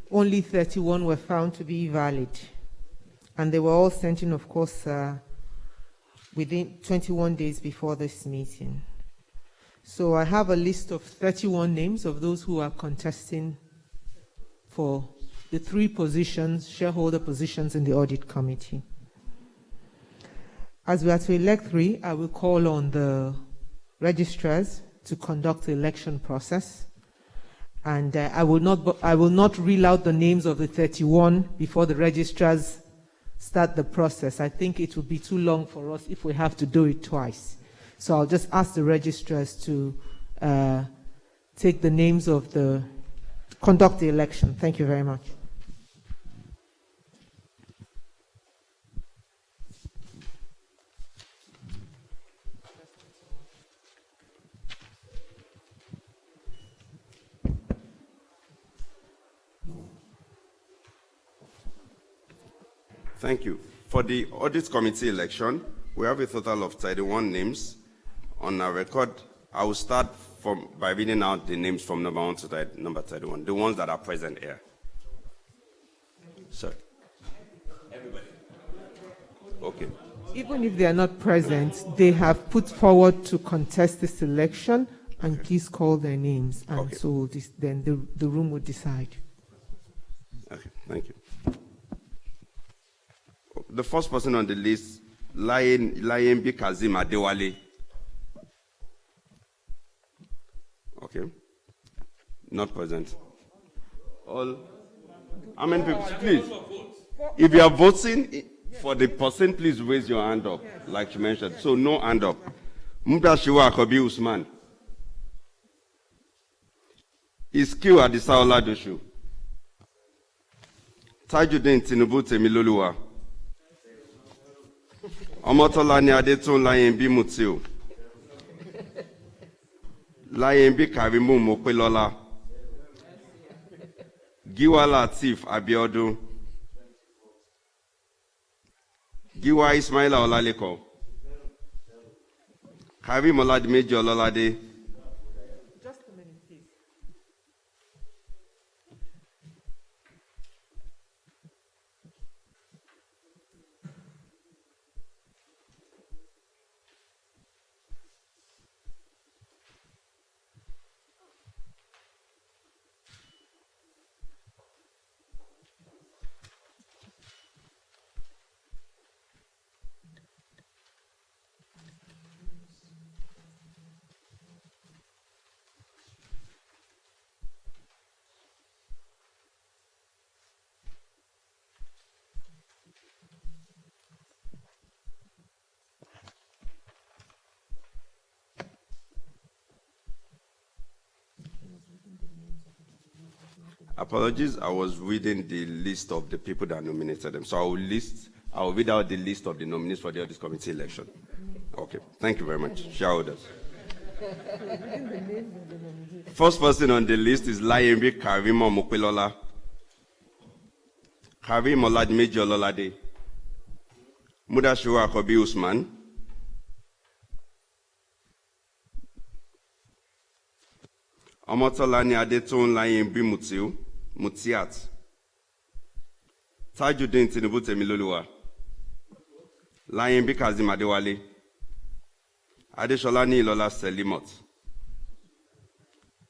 only 31 were found to be valid. And they were all sent in, of course, within 21 days before this meeting. So I have a list of 31 names of those who are contesting for the 3 positions, shareholder positions in the Audit Committee. As we are to elect 3, I will call on the registrars to conduct the election process. And I will not reel out the names of the 31 before the registrars start the process. I think it will be too long for us if we have to do it twice. So I'll just ask the registrars to take the names of conduct the election. Thank you very much. Thank you. For the Audit Committee election, we have a total of 31 names on our record. I will start by reading out the names from number 1 to number 31, the ones that are present here. Sorry. Everybody. Okay. Even if they are not present, they have put forward to contest this election, and please call their names, and so then the room will decide. Okay, thank you. The first person on the list, Layembi Kazim Adewale. Okay. Not present. All. How many people? Please. If you are voting for the person, please raise your hand up, like you mentioned. So no hand up. Mudashiwa Akobi Usman. Iskiu Adisa Oladoshu. Tajuddin Tinubu Temiloluwa. Omotolani Adetun Layembi Mutiu. Layembi Karimu Mopelola. Giwa Latif Abiodun. Giwa Ismaila Olaleko. Karim Oladimeji Ololade. Just a minute, please. Apologies, I was reading the list of the people that nominated them. So I will read out the list of the nominees for the Audit Committee election. Okay, thank you very much. Shareholders. First person on the list is Layembi Karimo Mopelola. Karim Oladimeji Ololade. Mudashiwa Akobi Usman. Omotolani Adetun Layembi Mutiat. Tajuddin Tinubu Temiloluwa. Layembi Kazim Adewale. Adesholani Ilola Selimot.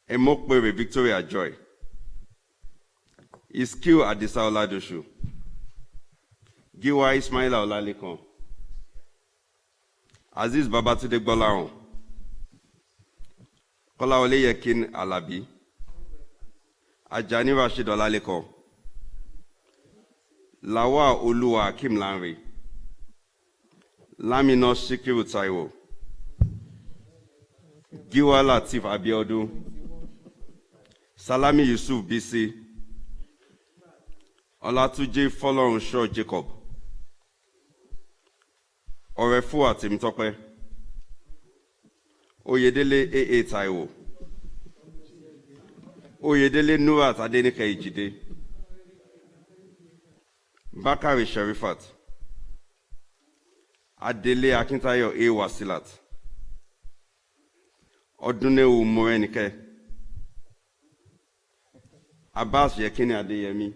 Emokbere Victoria Joy, Iskill Adisa Oladoshu, Giwa Ismaila Olalekon, Aziz Babatunde Gbolahan, Kolaole Yekin Alabi, Ajani Rashid Olalekon, Lawa Oluwa Akim Lanre, Lamino Shikiru Taiwo, Giwa Latif Abiodun, Salami Yusuf BC, Olatunji Folorunsho Jacob, Orefua Temitope, Oyedele AA Taiwo, Oyedele Nurat Adenike Ijide, Bakari Sherifat, Adele Akintayo A. Wasilat, Odunewu Morenike, Abbas Yekini Adeyemi,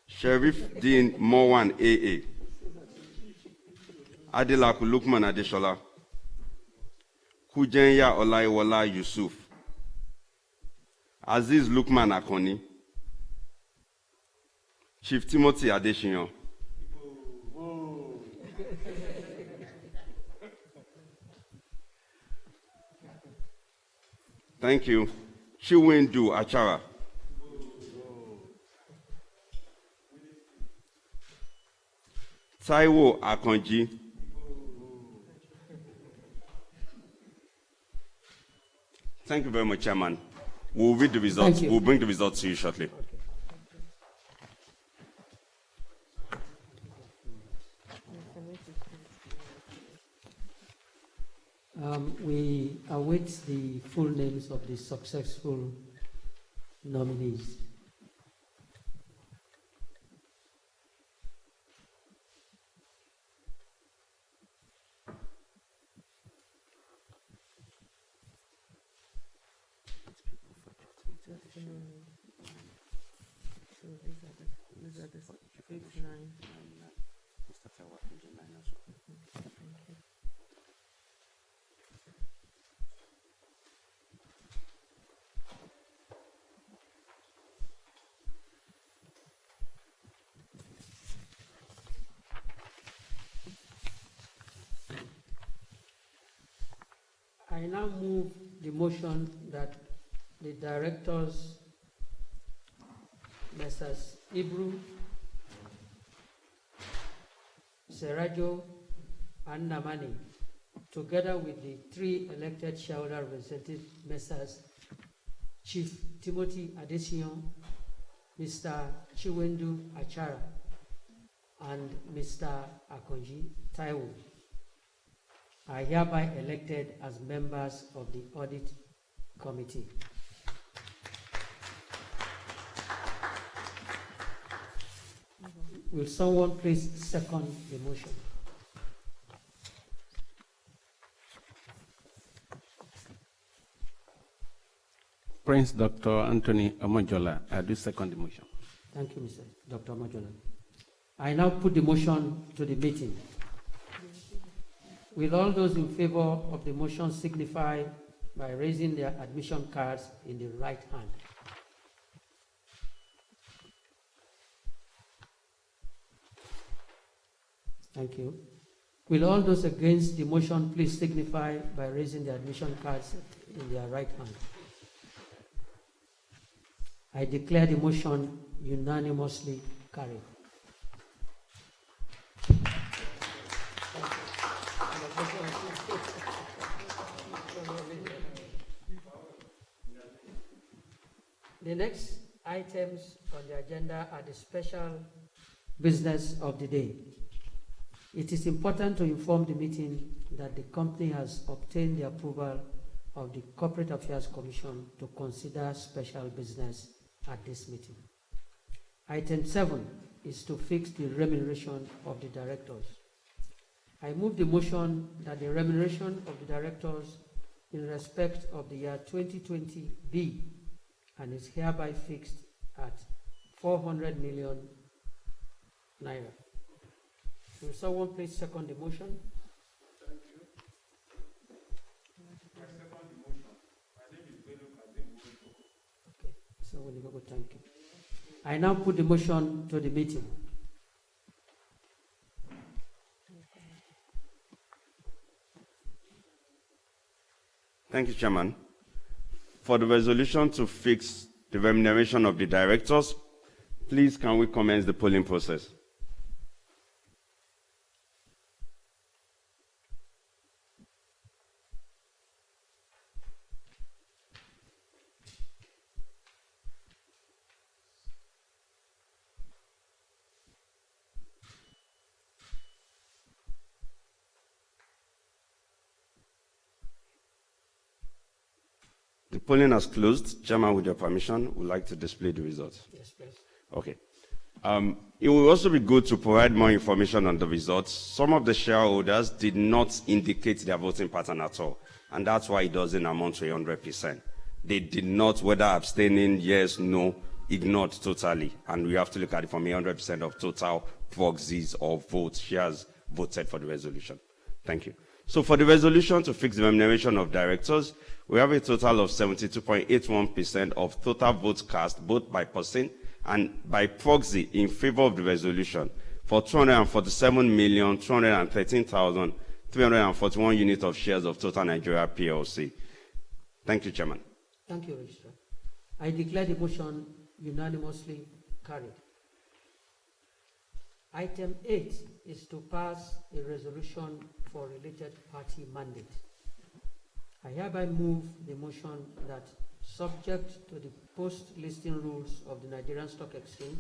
Sheriff Dean Mowan AA, Adelaku Lukman Adeshola, Kujenya Olaiwola Yusuf, Aziz Lukman Akoni, Chief Timothy Adeshinyan, thank you, Chiwendu Achara, Taiwo Akonji, thank you very much, Chairman. We'll read the results. We'll bring the results to you shortly. We await the full names of the successful nominees. I now move the motion that the directors, Messrs. Ibru, Serajo, and Namani, together with the 3 elected shareholder representatives, Messrs. Chief Timothy Adesina, Mr. Chiwendu Achara, and Mr. Akonji Taiwo, are hereby elected as members of the Audit Committee. Will someone please second the motion? Prince Dr. Anthony Omojola, I do second the motion. Thank you, Mr. Dr. Omojola. I now put the motion to the meeting. Will all those in favor of the motion signify by raising their admission cards in the right hand? Thank you. Will all those against the motion please signify by raising their admission cards in their right hand? I declare the motion unanimously carried. The next items on the agenda are the special business of the day. It is important to inform the meeting that the company has obtained the approval of the Corporate Affairs Commission to consider special business at this meeting. Item 7 is to fix the remuneration of the directors. I move the motion that the remuneration of the directors in respect of the year 2020 be and is hereby fixed at 400 million naira. Will someone please second the motion? Thank you. I second the motion. My name is So we will go thank you. I now put the motion to the meeting. Thank you, Chairman. For the resolution to fix the remuneration of the directors, please can we commence the polling process? The polling has closed. Chairman, with your permission, would like to display the results. Yes, please. Okay. It will also be good to provide more information on the results. Some of the shareholders did not indicate their voting pattern at all, and that's why it doesn't amount to 100%. They did not, whether abstaining, yes, no, ignored totally, and we have to look at it from 100% of total proxies or votes, shares voted for the resolution. Thank you. So for the resolution to fix the remuneration of directors, we have a total of 72.81% of total votes cast, both by person and by proxy, in favor of the resolution for 247,213,341 units of shares of Total Nigeria PLC. Thank you, Chairman. Thank you, Registrar. I declare the motion unanimously carried. Item 8 is to pass a resolution for related party mandate. I hereby move the motion that, subject to the post-listing rules of the Nigerian Stock Exchange,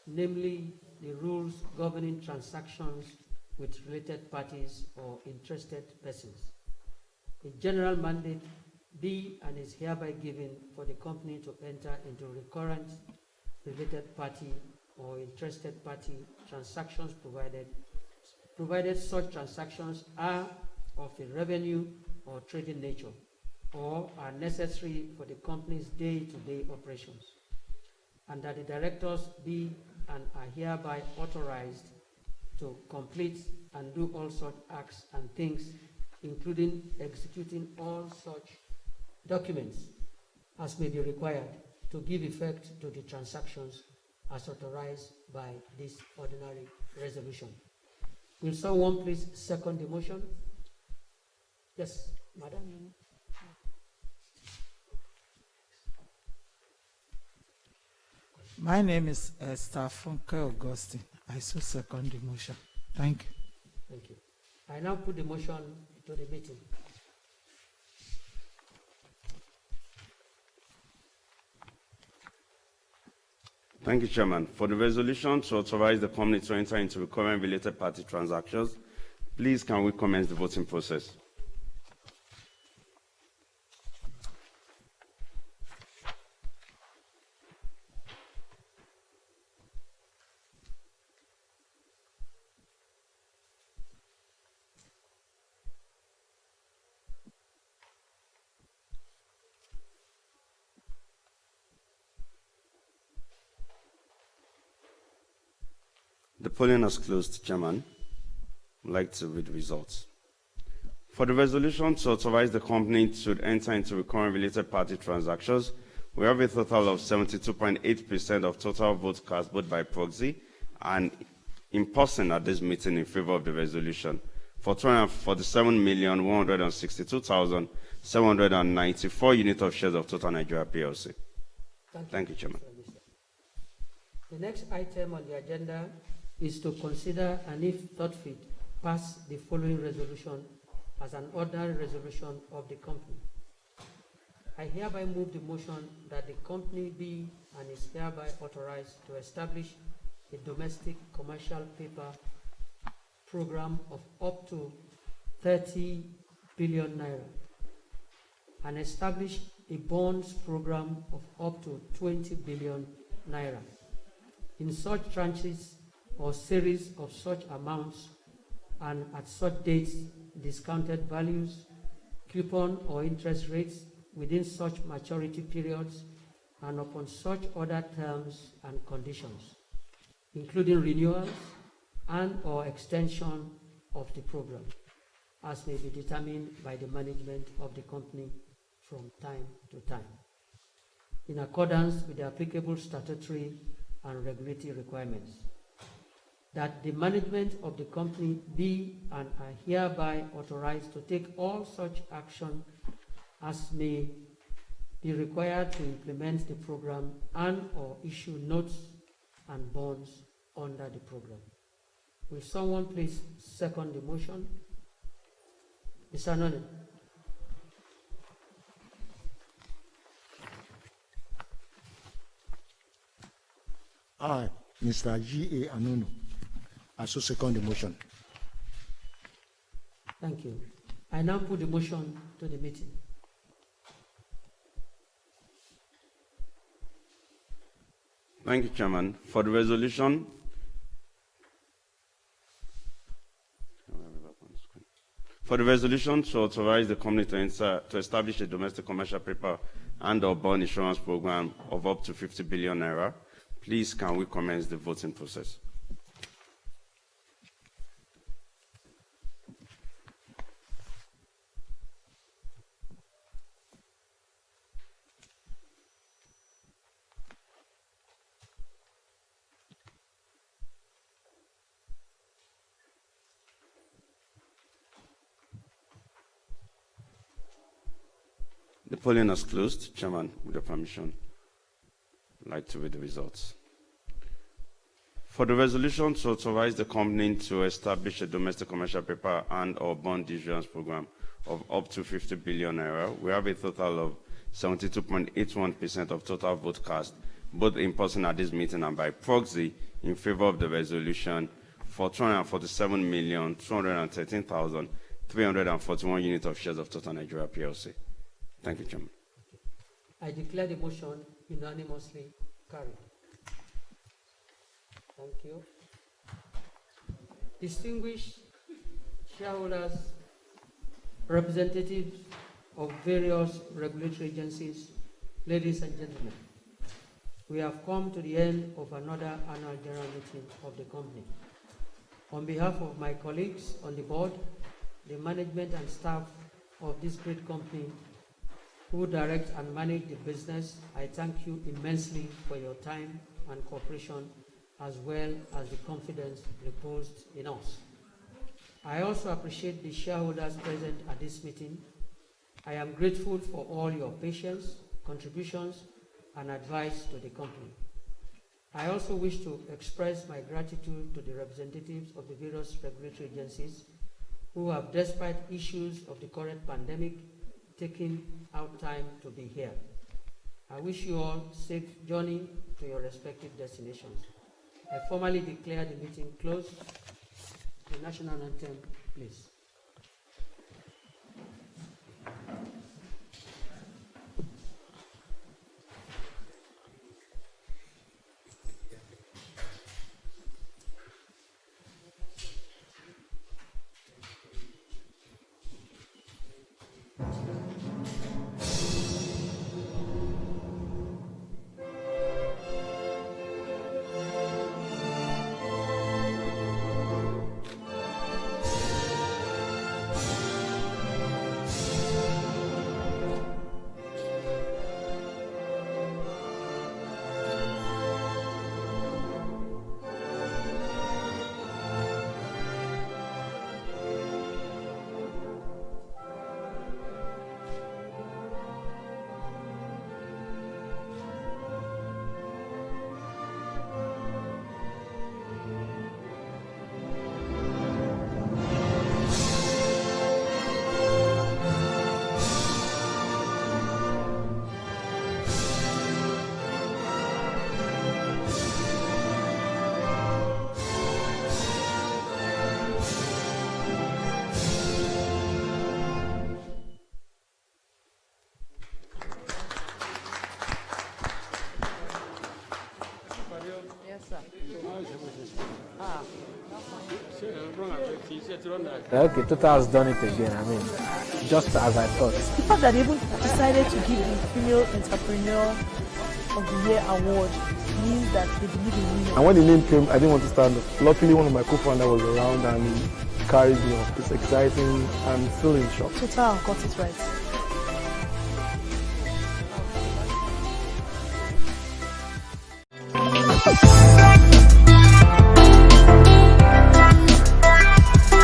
namely the rules governing transactions with related parties or interested persons, a general mandate be and is hereby given for the company to enter into recurrent related party or interested party transactions provided such transactions are of a revenue or trading nature, or are necessary for the company's day-to-day operations, and that the directors be and are hereby authorized to complete and do all such acts and things, including executing all such documents as may be required to give effect to the transactions as authorized by this ordinary resolution. Will someone please second the motion? Yes, Madam. My name is Esther Funke Augustine. I so second the motion. Thank you. Thank you. I now put the motion to the meeting. Thank you, Chairman. For the resolution to authorize the company to enter into recurrent related party transactions, please can we commence the voting process? The polling has closed, Chairman. I'd like to read the results. For the resolution to authorize the company to enter into recurrent related party transactions, we have a total of 72.8% of total votes cast both by proxy and in person at this meeting in favor of the resolution for 247,162,794 units of shares of Total Nigeria PLC. Thank you, Chairman. The next item on the agenda is to consider and, if thought fit, pass the following resolution as an ordinary resolution of the company. I hereby move the motion that the company be and is hereby authorized to establish a domestic commercial paper program of up to 30 billion naira and establish a bonds program of up to 20 billion naira in such tranches or series of such amounts and at such dates, discounted values, coupon or interest rates within such maturity periods and upon such other terms and conditions, including renewals and or extension of the program, as may be determined by the management of the company from time to time. in accordance with the applicable statutory and regulatory requirements. That the management of the company be and are hereby authorized to take all such action as may be required to implement the program and or issue notes and bonds under the program. Will someone please second the motion? Mr. Anone. I, Mr. G.A. Anono, I so second the motion. Thank you. I now put the motion to the meeting. Thank you, Chairman. For the resolution, to authorize the company to establish a domestic commercial paper and or bond insurance program of up to 50 billion naira, please can we commence the voting process? The polling is closed. Chairman, with your permission, I'd like to read the results. For the resolution to authorize the company to establish a domestic commercial paper and or bond issuance program of up to 50 billion naira, we have a total of 72.81% of total vote cast, both in person at this meeting and by proxy, in favor of the resolution for 247,213,341 units of shares of Total Nigeria PLC. Thank you, Chairman. I declare the motion unanimously carried. Thank you. Distinguished shareholders, representatives of various regulatory agencies, ladies and gentlemen, we have come to the end of another annual general meeting of the company. On behalf of my colleagues on the board, the management and staff of this great company who direct and manage the business, I thank you immensely for your time and cooperation, as well as the confidence reposed in us. I also appreciate the shareholders present at this meeting. I am grateful for all your patience, contributions, and advice to the company. I also wish to express my gratitude to the representatives of the various regulatory agencies who have, despite issues of the current pandemic, taken out time to be here. I wish you all safe journey to your respective destinations. I formally declare the meeting closed. The national anthem, please. Okay, Total has done it again. I mean, just as I thought. The fact that they even decided to give the Female Entrepreneurial of the Year award means that they believe in women. And when the name came, I didn't want to stand up. Luckily, one of my co-founders was around and he carried me off. It's exciting. I'm still in shock. Total got it right.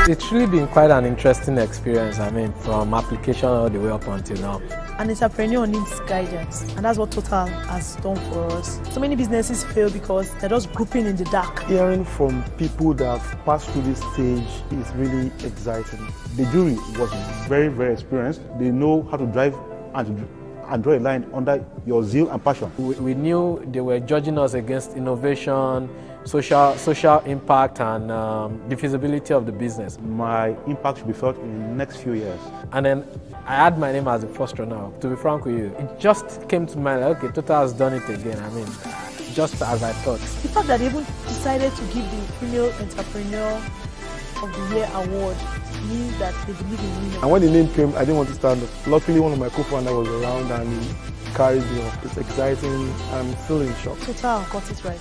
It's really been quite an interesting experience, from application all the way up until now. An entrepreneur needs guidance, and that's what Total has done for us. So many businesses fail because they're just grouping in the dark. Hearing from people that have passed through this stage is really exciting. The jury was very, very experienced. They know how to drive and draw a line under your zeal and passion. We knew they were judging us against innovation, social impact, and the feasibility of the business. My impact should be felt in the next few years. And then I had my name as the first runner. To be frank with you, it just came to mind, like, okay, Total has done it again. Just as I thought. The fact that they even decided to give the Female Entrepreneur of the Year award means that they believe in women. And when the name came, I didn't want to stand up. Luckily, one of my co-founders was around and he carried me off. It's exciting. I'm still in shock. Total got it right.